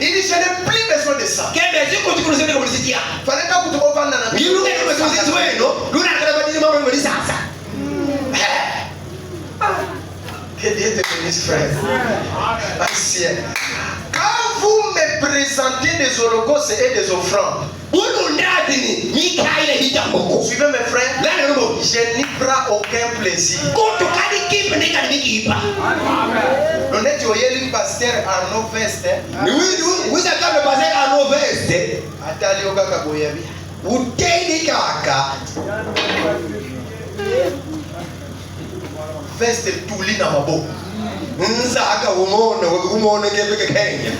Il dit, je n'ai plus besoin de ça. Que Dieu te bénisse, frère. Ancien. Quand vous me présentez des holocaustes et des offrandes, suivez mes frères, je n'y prends aucun plaisir. L'honnête yoyeli pasteur Arnaud Veste. Vous êtes comme le pasteur Arnaud Veste. Atali okaka boyabi. Uteni kaka. Veste tuli na maboko. Nzaka umone kebeke Kenya.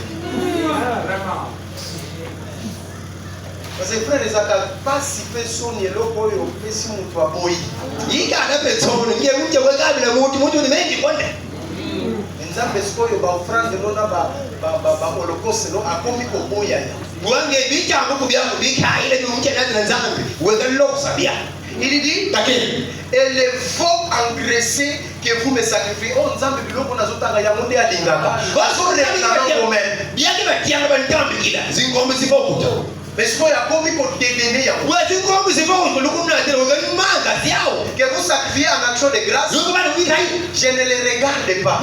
Parce que frère les aka pas si fait son yelo boyo pesi mutu aboyi. Yika na petone nge unje wekabila mutu ni mengi konde. Nzambe sikoyo ba offrande lona ba holocaust lo akomi koboya ya. Bwange bitambo kubyangu bikaile byunje na nzambe wekalosa bya. Il dit, et les veaux engraissés que vous me sacrifiez, oh nzambe biloko nazotanga ya monde alingaka. Bazole na ngombe. Biaki batianga bantambi kila. Zingombe sifokuta. Mais ce qu'il y a commis pour dédaigner, que vous sacrifiez en action de grâce, je ne les regarde pas.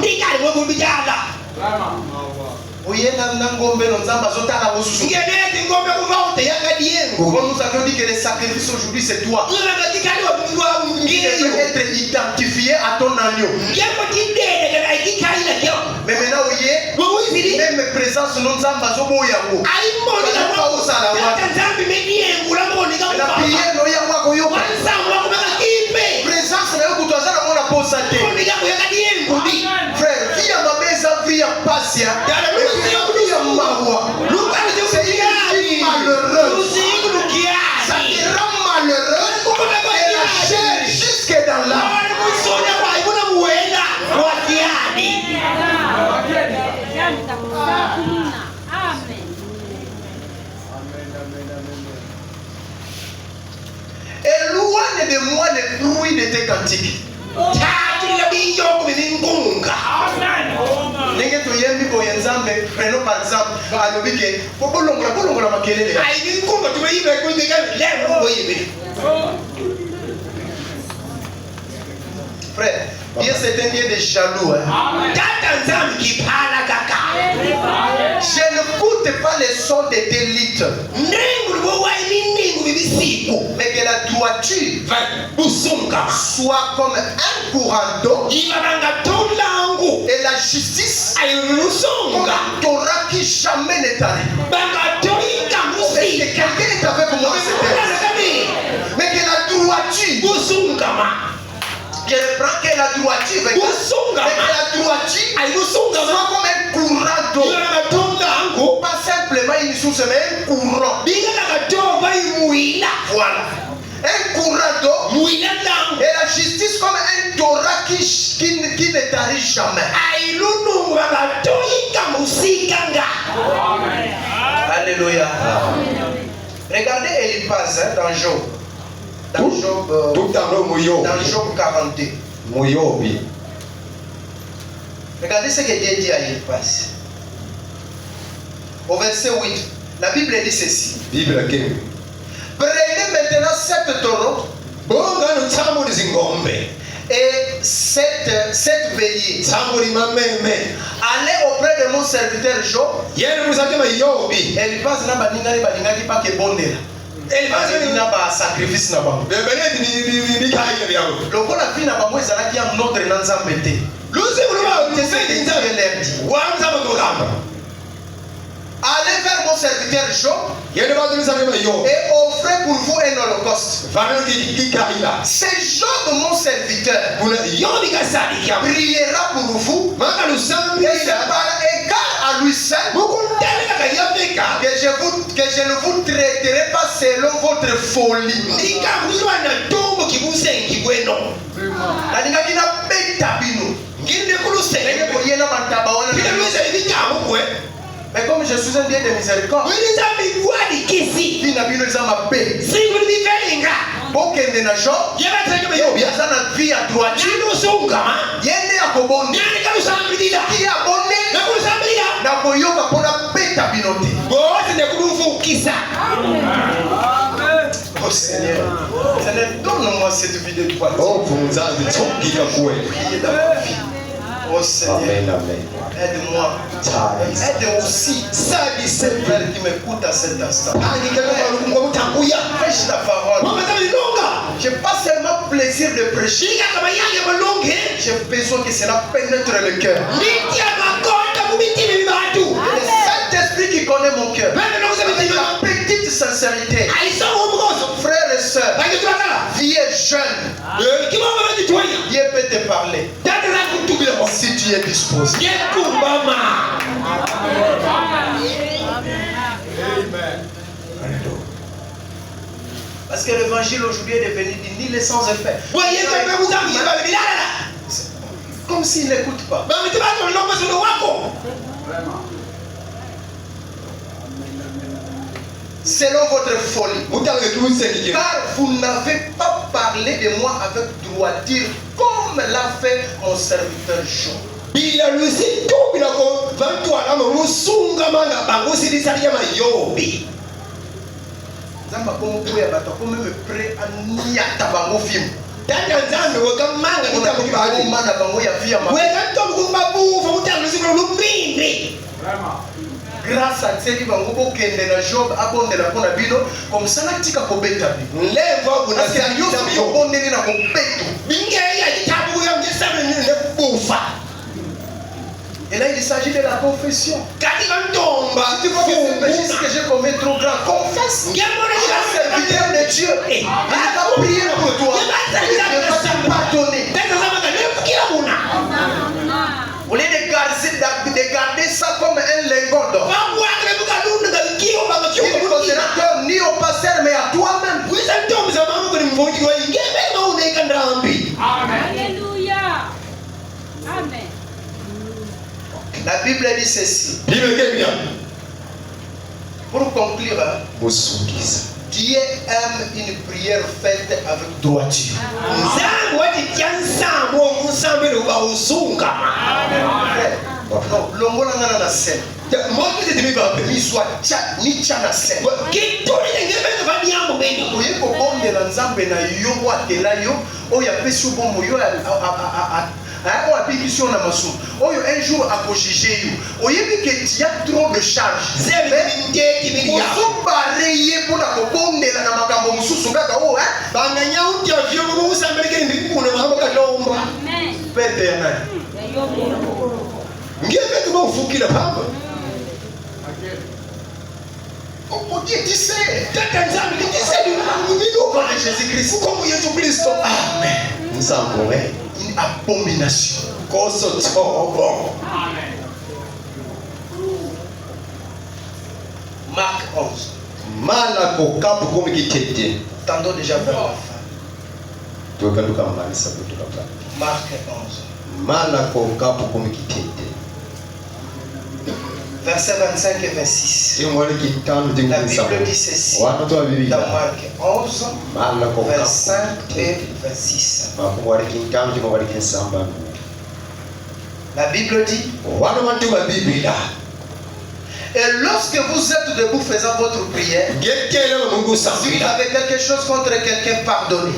Nous avions dit que les sacrifices aujourd'hui c'est toi. Il devait être identifié à ton agneau. Mais maintenant, même présence nous avons frère, qui a ma maison, qui a patient, qui a ma voix. C'est une vie malheureuse. Ça te rend malheureux et la chair jusque dans l'âme. Éloigne de moi les bruits de tes cantiques. Prenons par exemple frère, Dieu c'est un Dieu de jaloux. Je n'écoute pas les sons de tes litres, mais que la droiture soit comme un courant d'eau et la justice comme un Torah qui jamais ne t'arrive. Mais que quelqu'un est avec moi, mais que la droiture, je reprends que la droiture, mais que la droiture soit comme un courant d'eau. Pas simplement une source, mais un courant. Voilà. Un courant d'eau et la justice comme un Torah qui ne t'arrive jamais. Alléluia. Regardez Eliphaz dans Job. Dans Job 42. Regardez ce que Dieu dit à Eliphaz. Au verset 8, la Bible dit ceci. Prenez maintenant 7 taureaux et 7 béliers. Allez auprès de mon serviteur Job. Eliphaz n'a pas dit que bon est là. Eliphaz n'a pas sacrifice na bango. Le bon la vie n'a pas moi ça qui a notre nanzambete. Allez vers mon serviteur Job et offrez pour vous un holocauste. C'est Job, mon serviteur, priera pour vous et c'est par égard à lui seul que je ne vous traiterai pas selon votre folie. betabino. Mais comme je suis un Dieu de miséricorde, bokende na Job, yaza na vie à droiture, yende akobonde, ki abonde, na koyoka pona betabino te. Oh Seigneur, Seigneur, donne-moi cette vie de toi. Priez dans ma vie. Oh Seigneur, aide-moi. Aide aussi cette frère qui m'écoute à cet instant. Prêche la parole. Je n'ai pas seulement plaisir de prêcher. J'ai besoin que cela pénètre le cœur. Le Saint-Esprit qui connaît mon cœur. Avec la petite sincérité. Frères et sœurs, vieux jeune, Dieu peut te parler. Si tu es disposé. Parce que l'évangile aujourd'hui est devenu nul et sans effet. Comme s'il n'écoute pas. Selon votre folie. Car vous n'avez pas parlé de moi avec droiture comme l'a fait mon serviteur Job. Zamba comme vous ya bato comme me prêt à niata bango film. Grâce à Dieu, bango bokende na Job abonde na pona bino comme ça na tika kobeta bi. Lève na se yo bonde na kobeto. Et là, il s'agit de la confession. Si tu vois que c'est péché que j'ai commis trop grand, confesse. C'est le de Dieu. Il va prier pour toi. Il va te pardonner. Au lieu de garder ça comme un lingot d'or, il ne posera peur ni au pasteur mais à toi-même. Alléluia. Amen. La Bible dit ceci. Pour conclure, Dieu aime une prière faite avec droiture. Non, l'ongola ngana na scène. Mi soit ni chana scène. Oye ko bonde na nzambe na yo wa tela yo, oya pesu bombo yo oya pikisio na masu. Oyo un jour a juger yo. Oye bi que tu as trop de charge. Oso bareye pour na ko bonde na makambo mususu kaka o banganya utia vyo mo usambeleke ndi kuna mambo kalomba. Amen. Pete na. Ngeke tu mufukira pamba. On dit tu sais. Takanzambi tu sais du Jésus-Christ. Comme Jésus-Christ. Amen. Nous avons une abomination. Amen. Marc 11. Tendons déjà vers la fin. Marc 11. Versets 25 et 26. La Bible dit ceci. Dans Marc 11, 25 et 26. La Bible dit. Et lorsque vous êtes debout faisant votre prière, si vous avez quelque chose contre quelqu'un, pardonnez.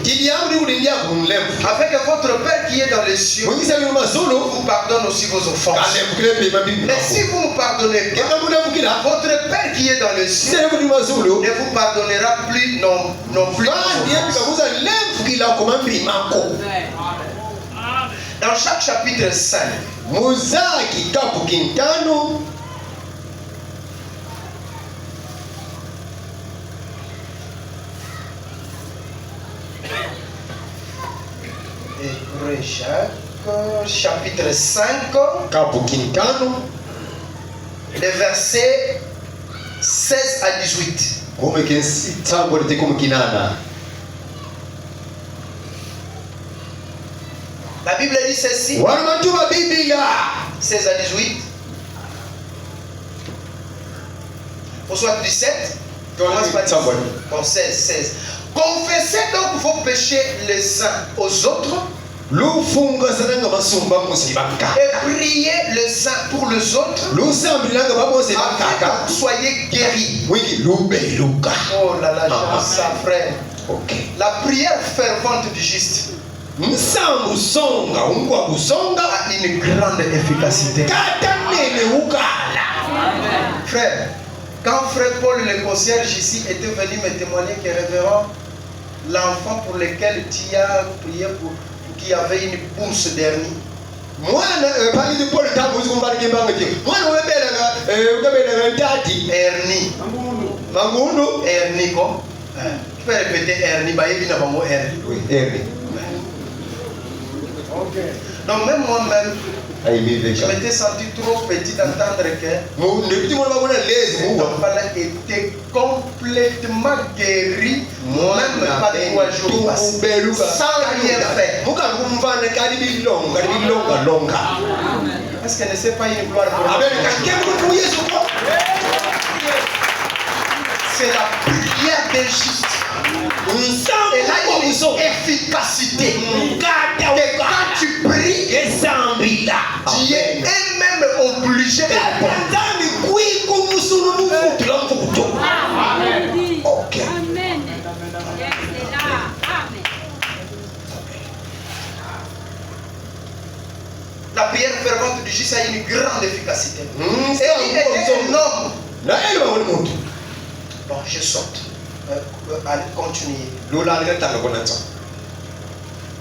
Afin que votre Père qui est dans les cieux vous pardonne aussi vos offenses. Mais si vous nous pardonnez pas, votre Père qui est dans les cieux ne vous pardonnera plus non plus. Dans chaque chapitre 5, Jacques, chapitre 5, les versets 16 à 18. La Bible dit ceci. 16 à 18. Au soit 17. Commence par 16. Confessez donc vos péchés les uns aux autres. Et priez les uns pour les autres. Afin que vous soyez guéris. Oh là là, j'aime ça, frère. La prière fervente du juste a une grande efficacité. Frère, quand frère Paul le concierge ici était venu me témoigner que révérend, l'enfant pour lequel tu as prié pour qui avait une bourse dernière. Ernie. Ernie quoi? Tu peux répéter Ernie, Ernie. Donc même moi-même, je m'étais senti trop petit d'entendre que l'enfant était complètement guéri, même pas 3 jours passés, sans rien faire. Est-ce que ce n'est pas une gloire pour Dieu? C'est la prière des justes. Elle a une efficacité. Et quand tu pries, tu es même obligé de répondre. Ok. Amen. La prière fervente du juste a une grande efficacité. Et il était un homme. Bon, je saute. Allez, continuer.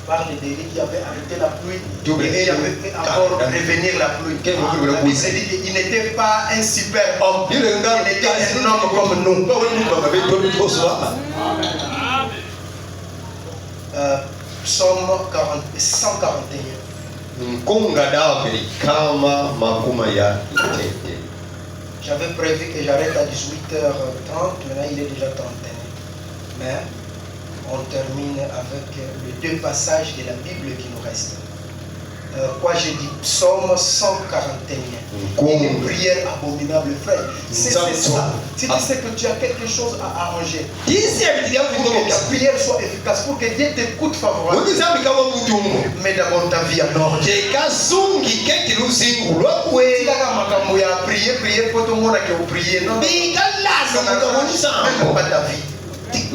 Par les délits qui avaient arrêté la pluie, et qui avaient encore revenir la pluie. Il n'était pas un super homme, il était un homme comme nous. Psaume 141. J'avais prévu que j'arrête à 18h30, maintenant il est déjà 31. Mais on termine avec les 2 passages de la Bible qui nous restent. Quoi j'ai dit? Psaume 141. Une prière abominable, frère. C'est ça. Si tu sais que tu as quelque chose à arranger, pour que ta prière soit efficace, pour que Dieu t'écoute favorablement, mets d'abord ta vie en ordre. Prier pour tout le monde qui a prié. Non, même pas ta vie.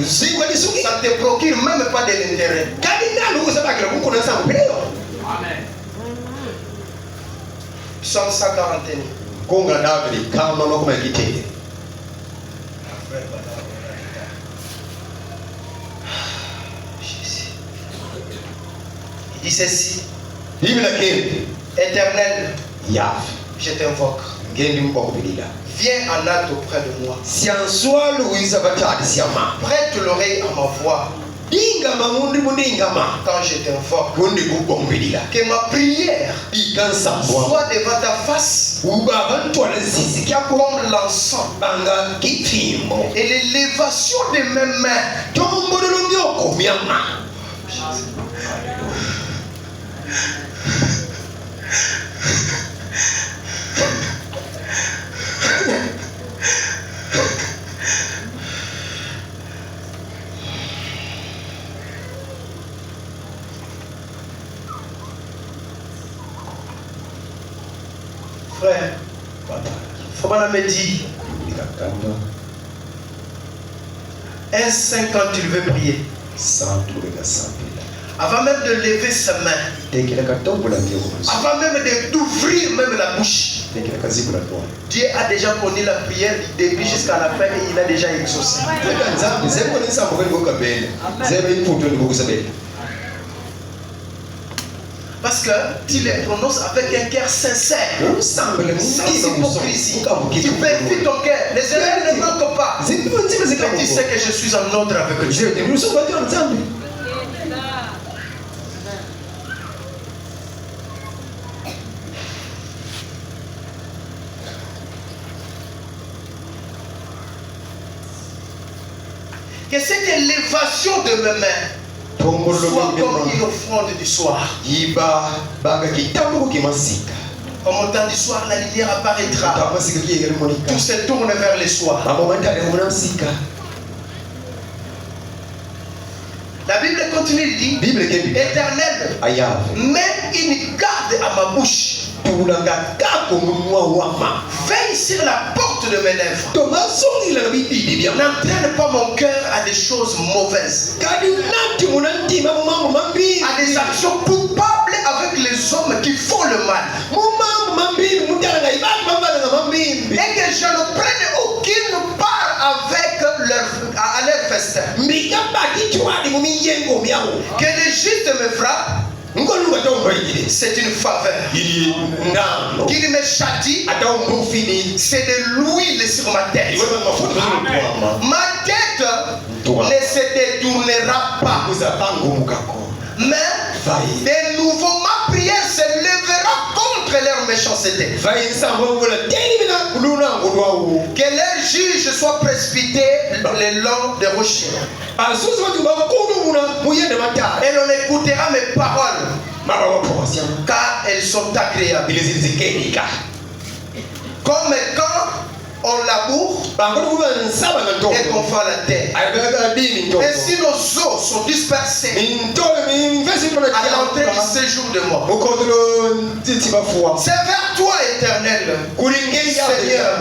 Ça ne te procure même pas de l'intérêt. Amen. Psaume 141. Il dit ceci. Éternel, je t'invoque. Viens en aide auprès de moi. Prête l'oreille à ma voix. Quand je t'invoque, que ma prière soit devant ta face comme l'encens et l'élévation de mes mains. Frère, faut pas me dire un saint quand il veut prier, avant même de lever sa main, avant même d'ouvrir même la bouche, Dieu a déjà connu la prière du début jusqu'à la fin et il a déjà exaucé. Parce que tu les prononces avec un cœur sincère, sans hypocrisie. Tu purifies ton cœur. Les erreurs ne manquent pas. Mais tu sais que je suis en ordre avec Dieu. Que cette élévation de mes mains soit comme une offrande du soir. Au montant du soir, la lumière apparaîtra. Tout se tourne vers le soir. La Bible continue, il dit, Éternel, mets une garde à ma bouche. Veille sur la porte de mes lèvres. N'entraîne pas mon cœur à des choses mauvaises, à des actions coupables avec les hommes qui font le mal, et que je ne prenne aucune part avec à leur festin. Que les justes me frappent, c'est une faveur. Qu'il me châtie, c'est de l'huile sur ma tête. Ma tête ne se détournera pas, mais de nouveau ma prière se lèvera contre leur méchanceté. Que leurs juges soient précipités le long des rochers. Et l'on écoutera mes paroles, car elles sont agréables. Comme quand on laboure et qu'on fait la terre. Et si nos os sont dispersés à l'entrée du séjour de mort, c'est vers toi, Éternel, Seigneur,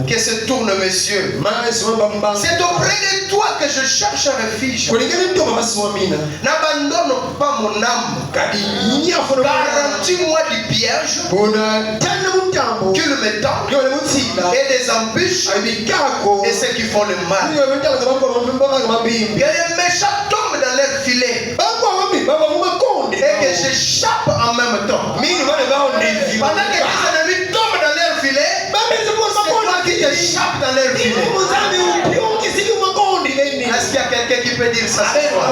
que se tournent mes yeux. C'est auprès de toi que je cherche un refuge. N'abandonne pas mon âme. Garantis-moi du piège qu'il me tend et des embûches et ceux qui font le mal. Que les méchants tombent dans leur filet et que j'échappe en même temps. Pendant que les ennemis tombent dans leur filet, c'est toi qui t'échappes dans leur filet. Est-ce qu'il y a quelqu'un qui peut dire ça ce soir?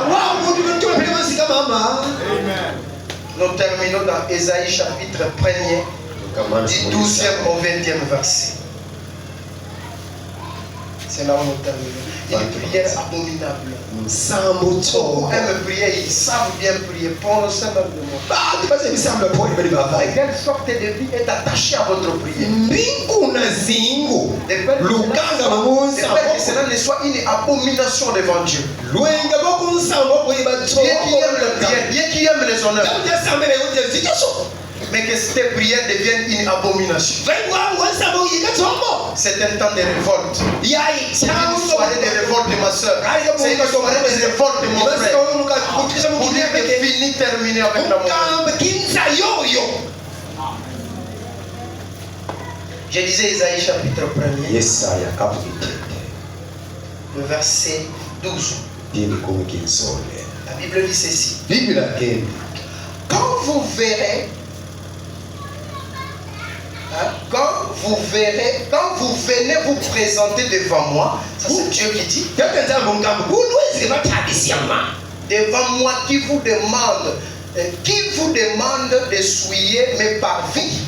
Nous terminons dans Ésaïe chapitre 1er, du 12e au 20e verset. C'est là où nous terminons. Une prière abominable. Beaucoup aiment prier, ils savent bien prier. Pour le Seigneur de moi. Quelle sorte de vie est attachée à votre prière? De peur que cela ne soit une abomination devant Dieu. Dieu qui aime les honneurs, mais que cette prière devienne une abomination. C'est un temps de révolte. C'est une soirée de révolte de ma soeur. C'est une soirée de révolte de mon frère. Pour dire que fini, terminé avec la mort. Je disais Isaïe chapitre 1er, le verset 12. La Bible dit ceci. Quand vous venez vous présenter devant moi, ça c'est Dieu qui dit, devant moi qui vous demande d'essuyer mes parvis.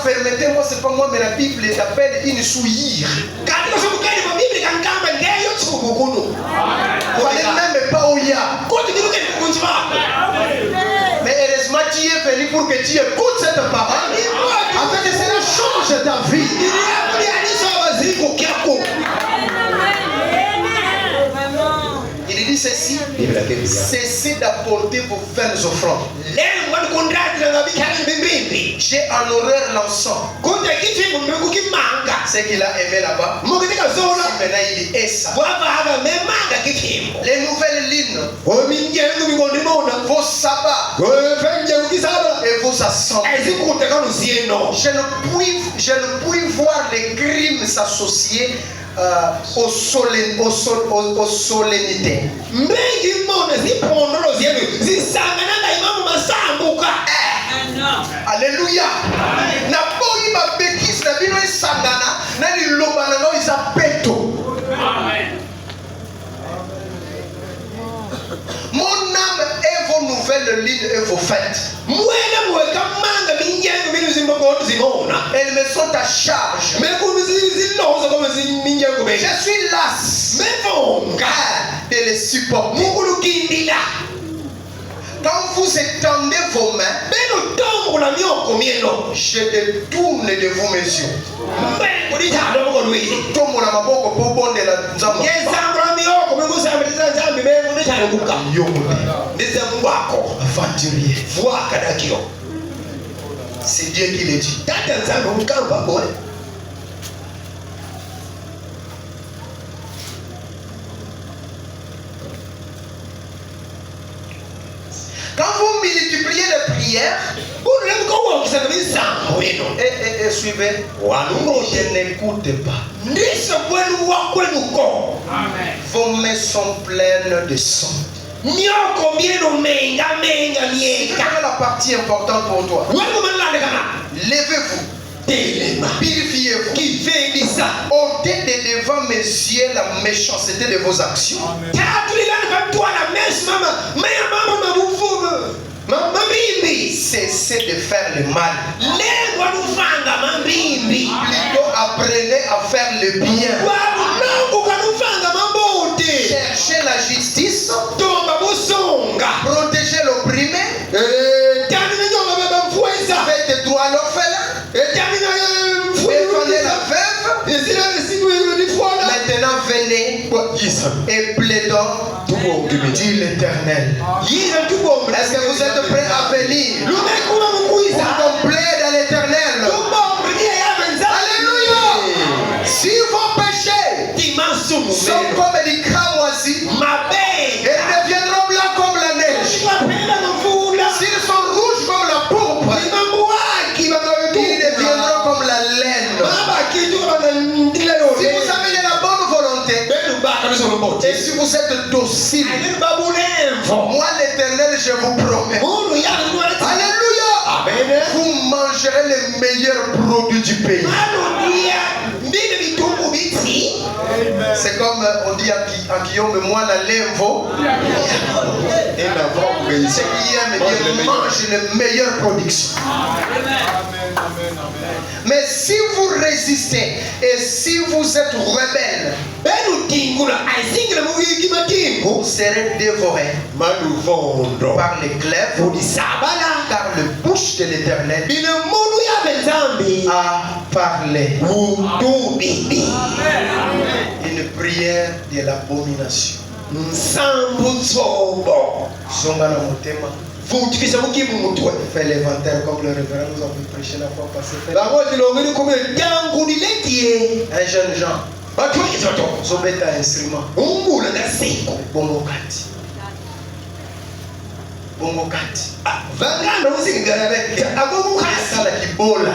Permettez-moi, c'est pas moi, mais la Bible l'appelle une souillure. Vous n'allez même pas où il y a. Mais heureusement, tu es venu pour que tu écoutes cette parole, afin que cela change ta vie. Il dit ceci: cessez d'apporter vos vaines offrandes. J'ai en horreur l'encens. C'est qu'il a aimé là-bas. Maintenant il est ça. Les nouvelles lignes, vos sabbats et vos assemblées. Je ne puis voir les crimes s'associer aux solennités. Alléluia. Na boyi ba bekis na bino esangana na liloba na no isa peto. Amen. nouvelles lignes et vos fêtes. Elles me sont à charge. Je suis las de les supporter. Quand vous étendez vos mains, je détourne de vous mes yeux. Aventurier. C'est Dieu qui le dit. Quand vous multipliez les prières, et suivez, je n'écoute pas. Vos mains sont pleines de sang. C'est la partie importante pour toi. Levez-vous. Purifiez-vous. Ôtez de devant mes yeux la méchanceté de vos actions. Cessez de faire le mal. Plutôt apprenez à faire le bien. Cherchez la justice. Protégez l'opprimé. Faites droit à l'orphelin. Défendez la veuve. Maintenant venez et plaidons, dit l'Éternel. Est-ce que vous êtes prêts à venir pour qu'on plaide à l'Éternel? Alléluia. Si vos péchés sont comme des cramoisis, ils deviendront blancs comme la neige. S'ils sont rouges comme la pourpre, ils deviendront comme la laine. Si vous avez de la bonne volonté, et si vous êtes docile, moi l'Éternel, je vous promets, alléluia, vous mangerez les meilleurs produits du pays. C'est comme on dit à Guillaume, moi la lemvo. C'est Guillaume qui mange les meilleures productions. Mais si vous résistez et si vous êtes rebelle, vous serez dévorés par les glaives, car le bouche de l'Éternel a parlé. Une prière de l'abomination. Fais l'inventaire comme le révérend nous a prêché la fois passée. Un jeune Jean. Zobeta instrument. Bongokati. Bongokati. Sala kibola.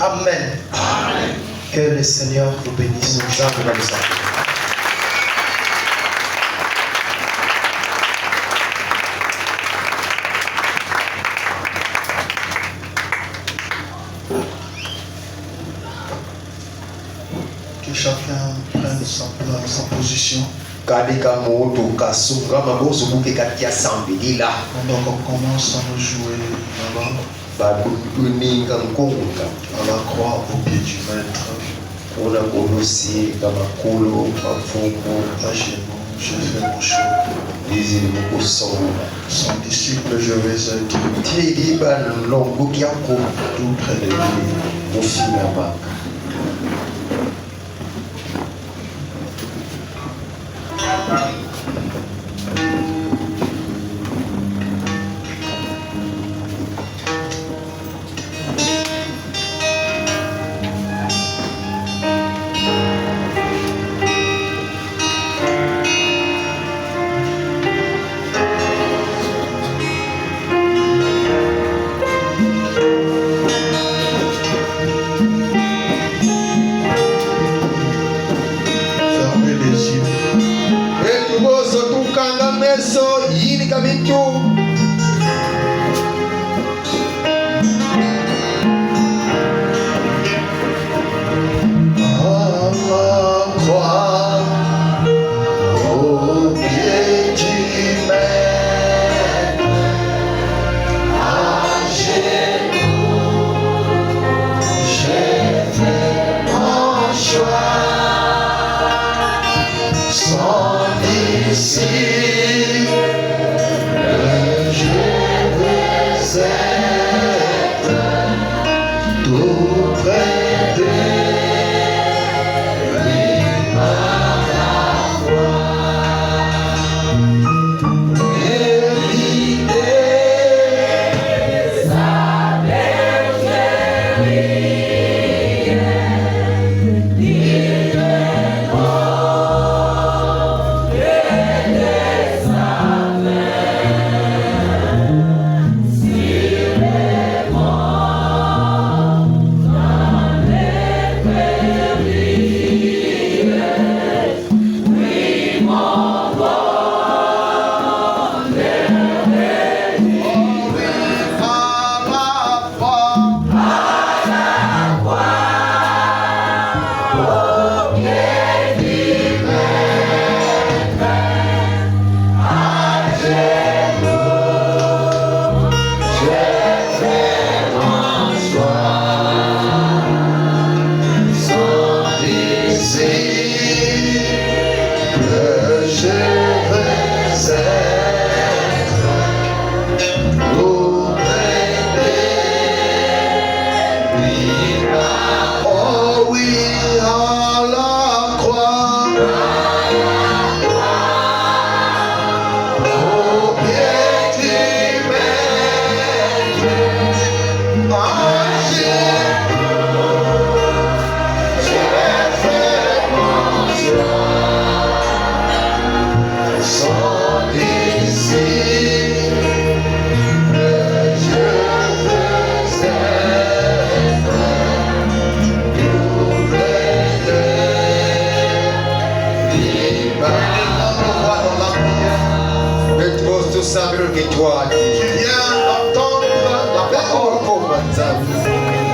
Amen. Que le Seigneur vous bénisse. Que chacun prenne sa place, sa position. Pendant qu'on commence à nous jouer là-bas, à la croix au pied du maître, je fais mon choix. Son disciple, je vais être tout près de lui.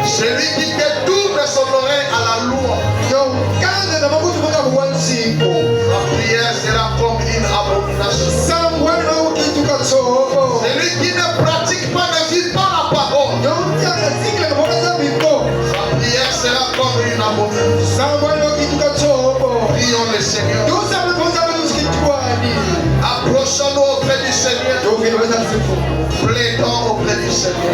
Celui qui détourne son oreille à la loi. La prière sera comme une abomination. Celui qui ne pratique pas, ne vit pas la parole. La prière sera comme une abomination. Prions le Seigneur. Approchons-nous auprès du Seigneur. Plaidons auprès du Seigneur.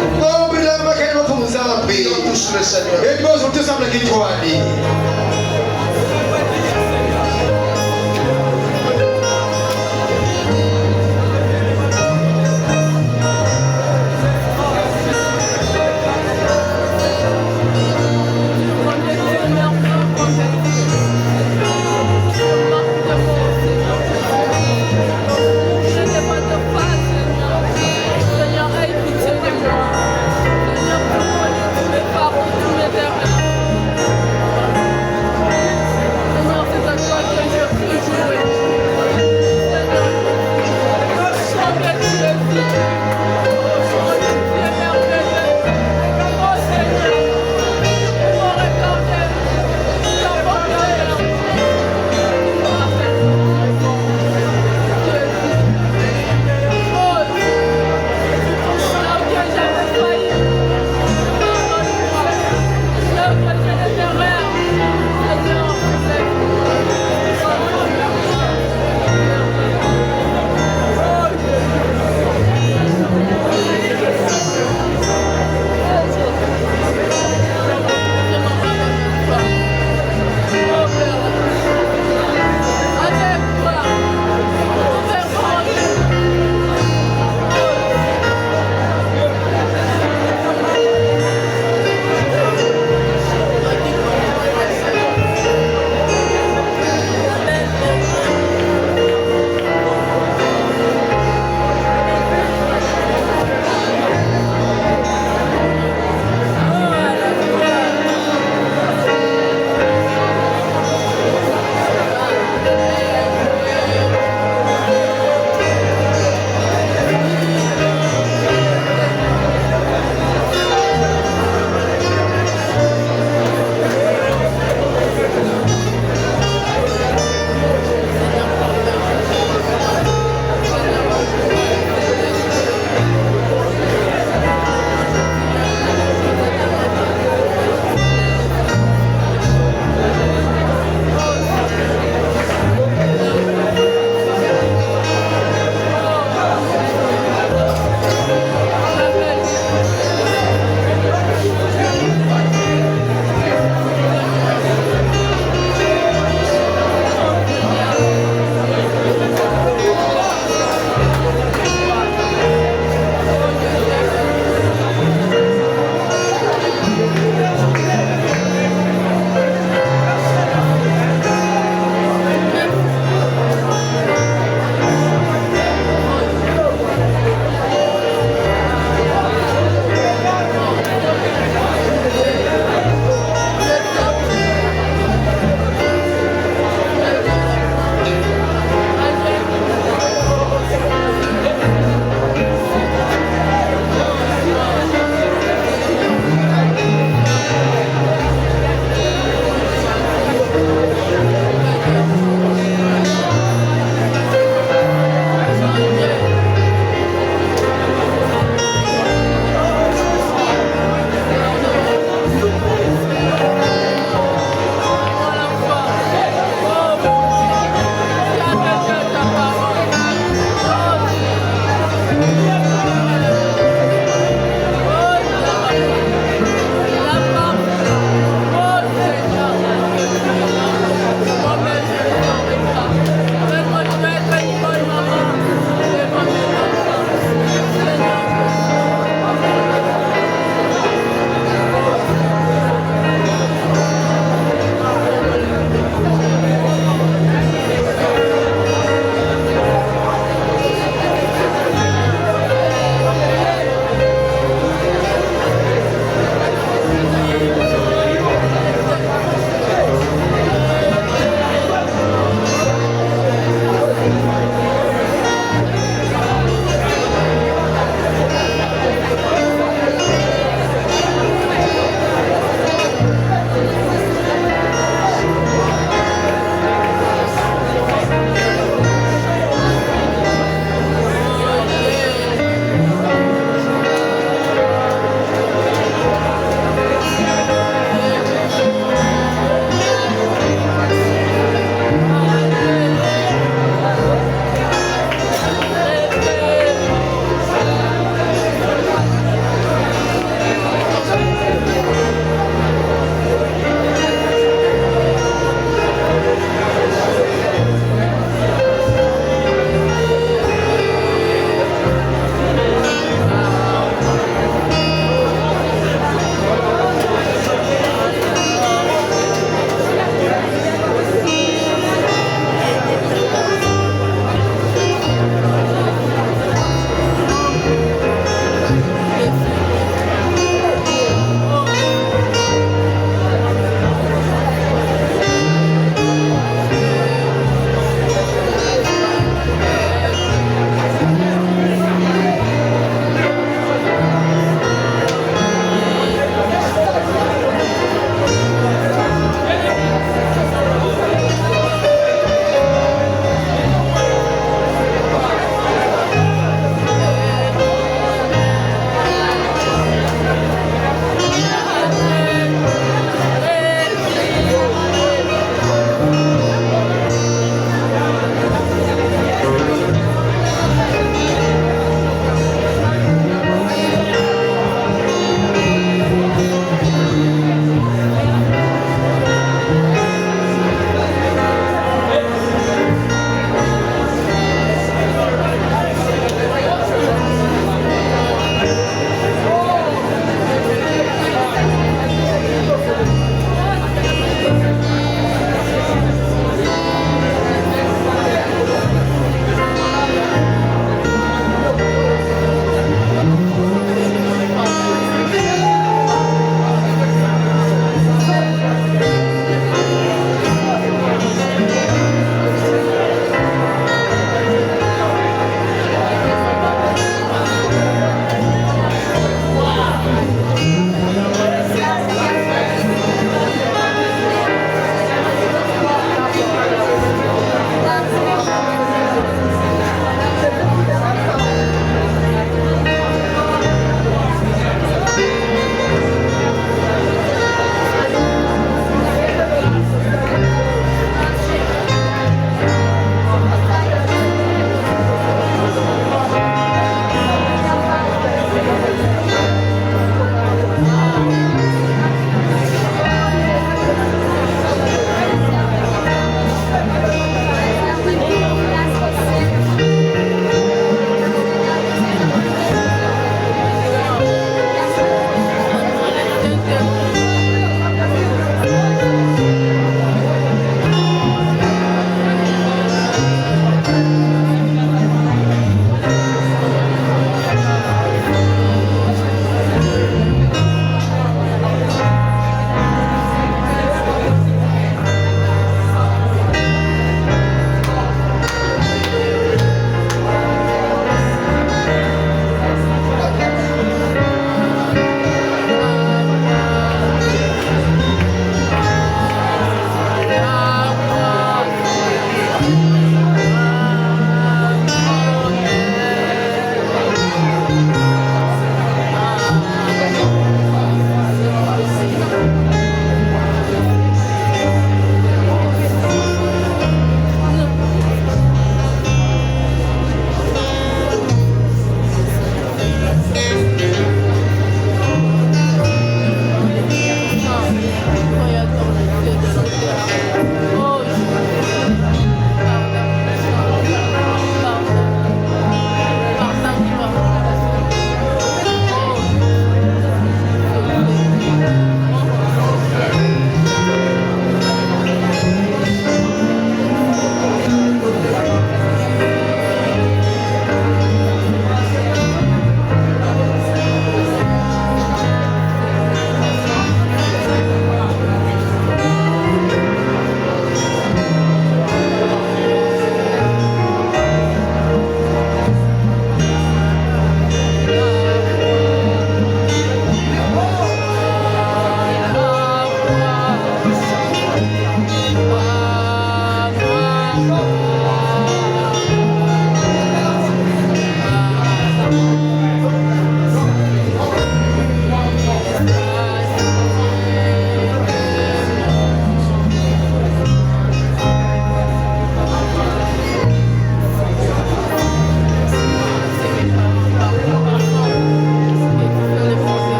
Prions tous le Seigneur.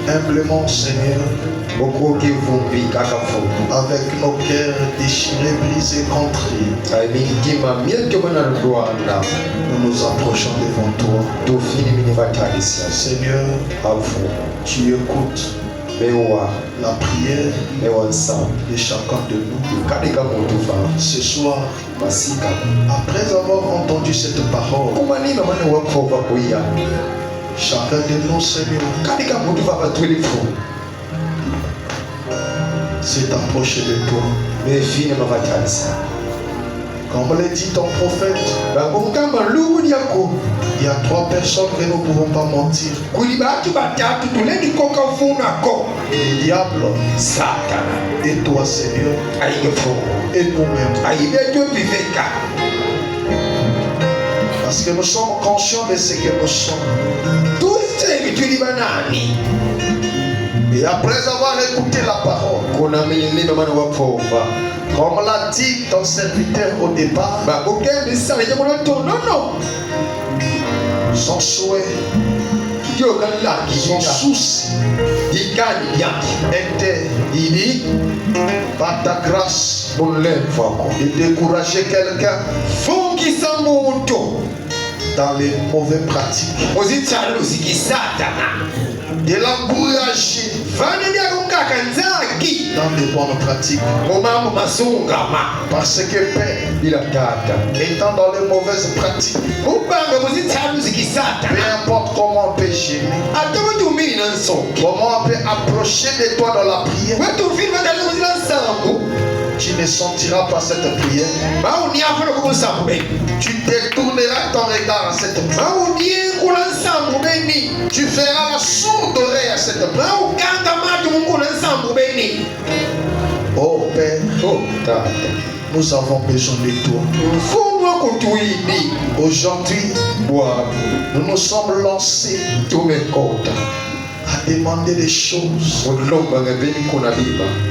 Humblement, Seigneur, avec nos cœurs déchirés, brisés, contrits, nous nous approchons devant toi. Seigneur, tu écoutes la prière de chacun de nous. Ce soir, après avoir entendu cette parole, chacun de nous, Seigneur, s'est approché de toi. Comme l'a dit ton prophète, il y a 3 personnes que nous ne pouvons pas mentir. Le diable, Satan, et toi, Seigneur, et nous-mêmes. Parce que nous sommes conscients de ce que nous sommes. Et après avoir écouté la parole, comme l'a dit ton serviteur au départ, son souhait, son souci était par ta grâce de décourager quelqu'un dans les mauvaises pratiques, de l'encourager dans les bonnes pratiques. Parce que Père, étant dans les mauvaises pratiques, peu importe comment on peut gêner, comment on peut approcher de toi dans la prière, tu ne sentiras pas cette prière. Tu détourneras ton regard à cette prière. Tu feras la sourde oreille à cette prière. Oh Père, nous avons besoin de toi. Aujourd'hui, nous nous sommes lancés à demander des choses.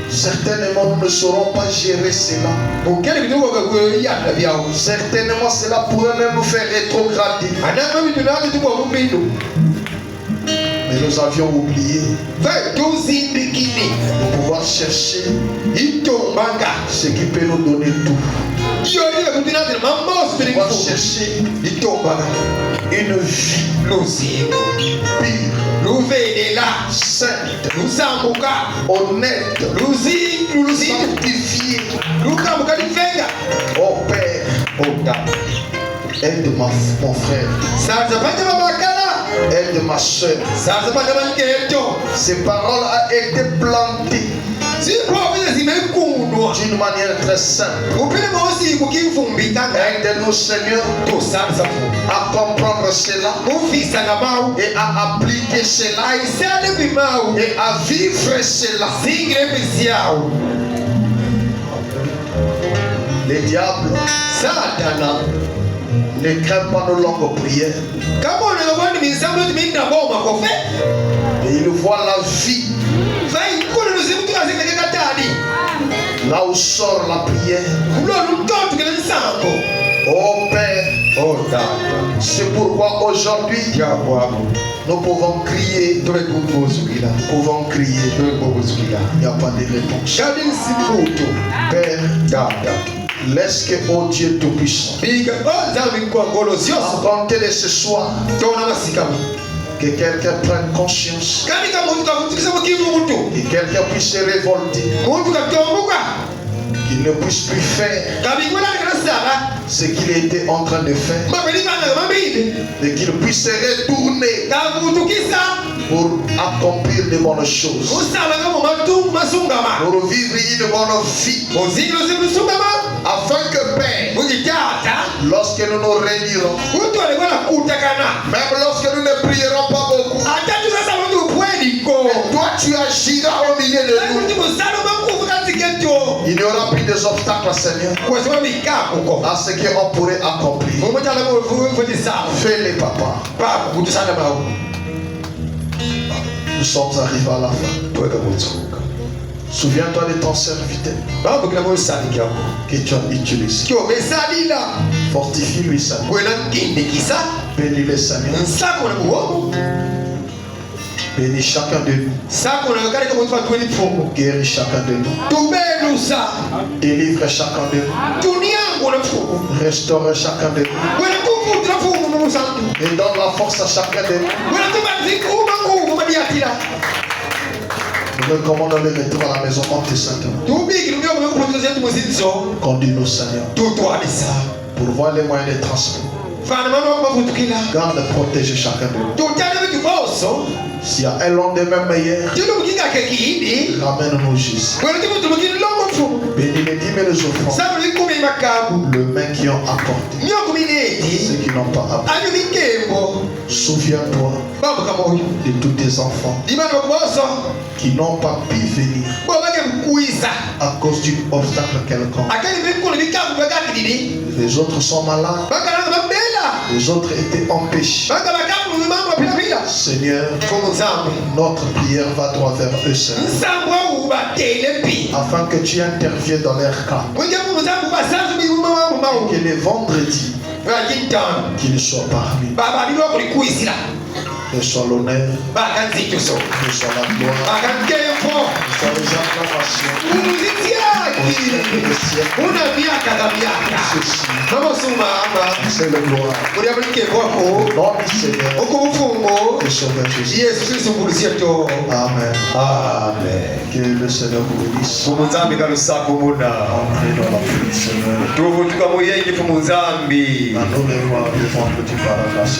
Certainement nous ne saurons pas gérer cela. Certainement cela pourrait même nous faire rétrograder. Mais nous avions oublié de pouvoir chercher ce qui peut nous donner tout. Pouvoir chercher une vie pure, sainte, honnête, sanctifiée. Oh Père, aide mon frère, aide ma soeur. Ces paroles ont été plantées d'une manière très simple. Aide-nous, Seigneur, à comprendre cela et à appliquer cela et à vivre cela. Le diable, Satan, ne craint pas nos longues prières. Et il voit la vie. Là où sort la prière. Oh Père, c'est pourquoi aujourd'hui nous pouvons crier. Nous pouvons crier. Il n'y a pas de réponse. Père, laisse que, oh Dieu Tout-Puissant, à compter de ce soir, que quelqu'un prenne conscience, que quelqu'un puisse se révolter, qu'il ne puisse plus faire ce qu'il était en train de faire, et qu'il puisse se retourner pour accomplir de bonnes choses, pour vivre une bonne vie, afin que Père, lorsque nous nous réunirons, même lorsque nous ne prierons pas beaucoup, toi tu agiras au milieu de nous. Il n'y aura plus des obstacles, Seigneur, à ce qu'on pourrait accomplir. Fais-les, Papa. Nous sommes arrivés à la fin. Souviens-toi de ton serviteur que tu as utilisé. Fortifie-lui, Seigneur. Bénis-le, Seigneur. Bénis chacun de nous. Guéris chacun de nous. Délivre chacun de nous. Restaure chacun de nous. Et donne la force à chacun de nous. Nous recommandons le retour à la maison en tes Saint-Nom. Conduis-nous, Seigneur. Pour voir les moyens de transport. Garde et protège chacun de nous. S'il y a un lendemain meilleur, ramène-nous juste. Bénis les dîmes et les offrandes. Le main qui ont apporté. Ceux qui n'ont pas apporté. Souviens-toi de tous tes enfants qui n'ont pas pu venir à cause d'un obstacle quelconque. Les autres sont malades. Les autres étaient empêchés. Seigneur, notre prière va droit vers eux, Seigneur. Afin que tu interviennes dans leur cas. Que les vendredis, qu'ils ne soient parmi. Que soit l'honneur, que soit la gloire, que soit les acclamations. C'est le gloire. Au nom du Seigneur, que Sauveur Jésus. Amen. Amen. Que le Seigneur vous bénisse. Entrez dans la pluie du Seigneur. Nous lèvons le vendredi par la grâce.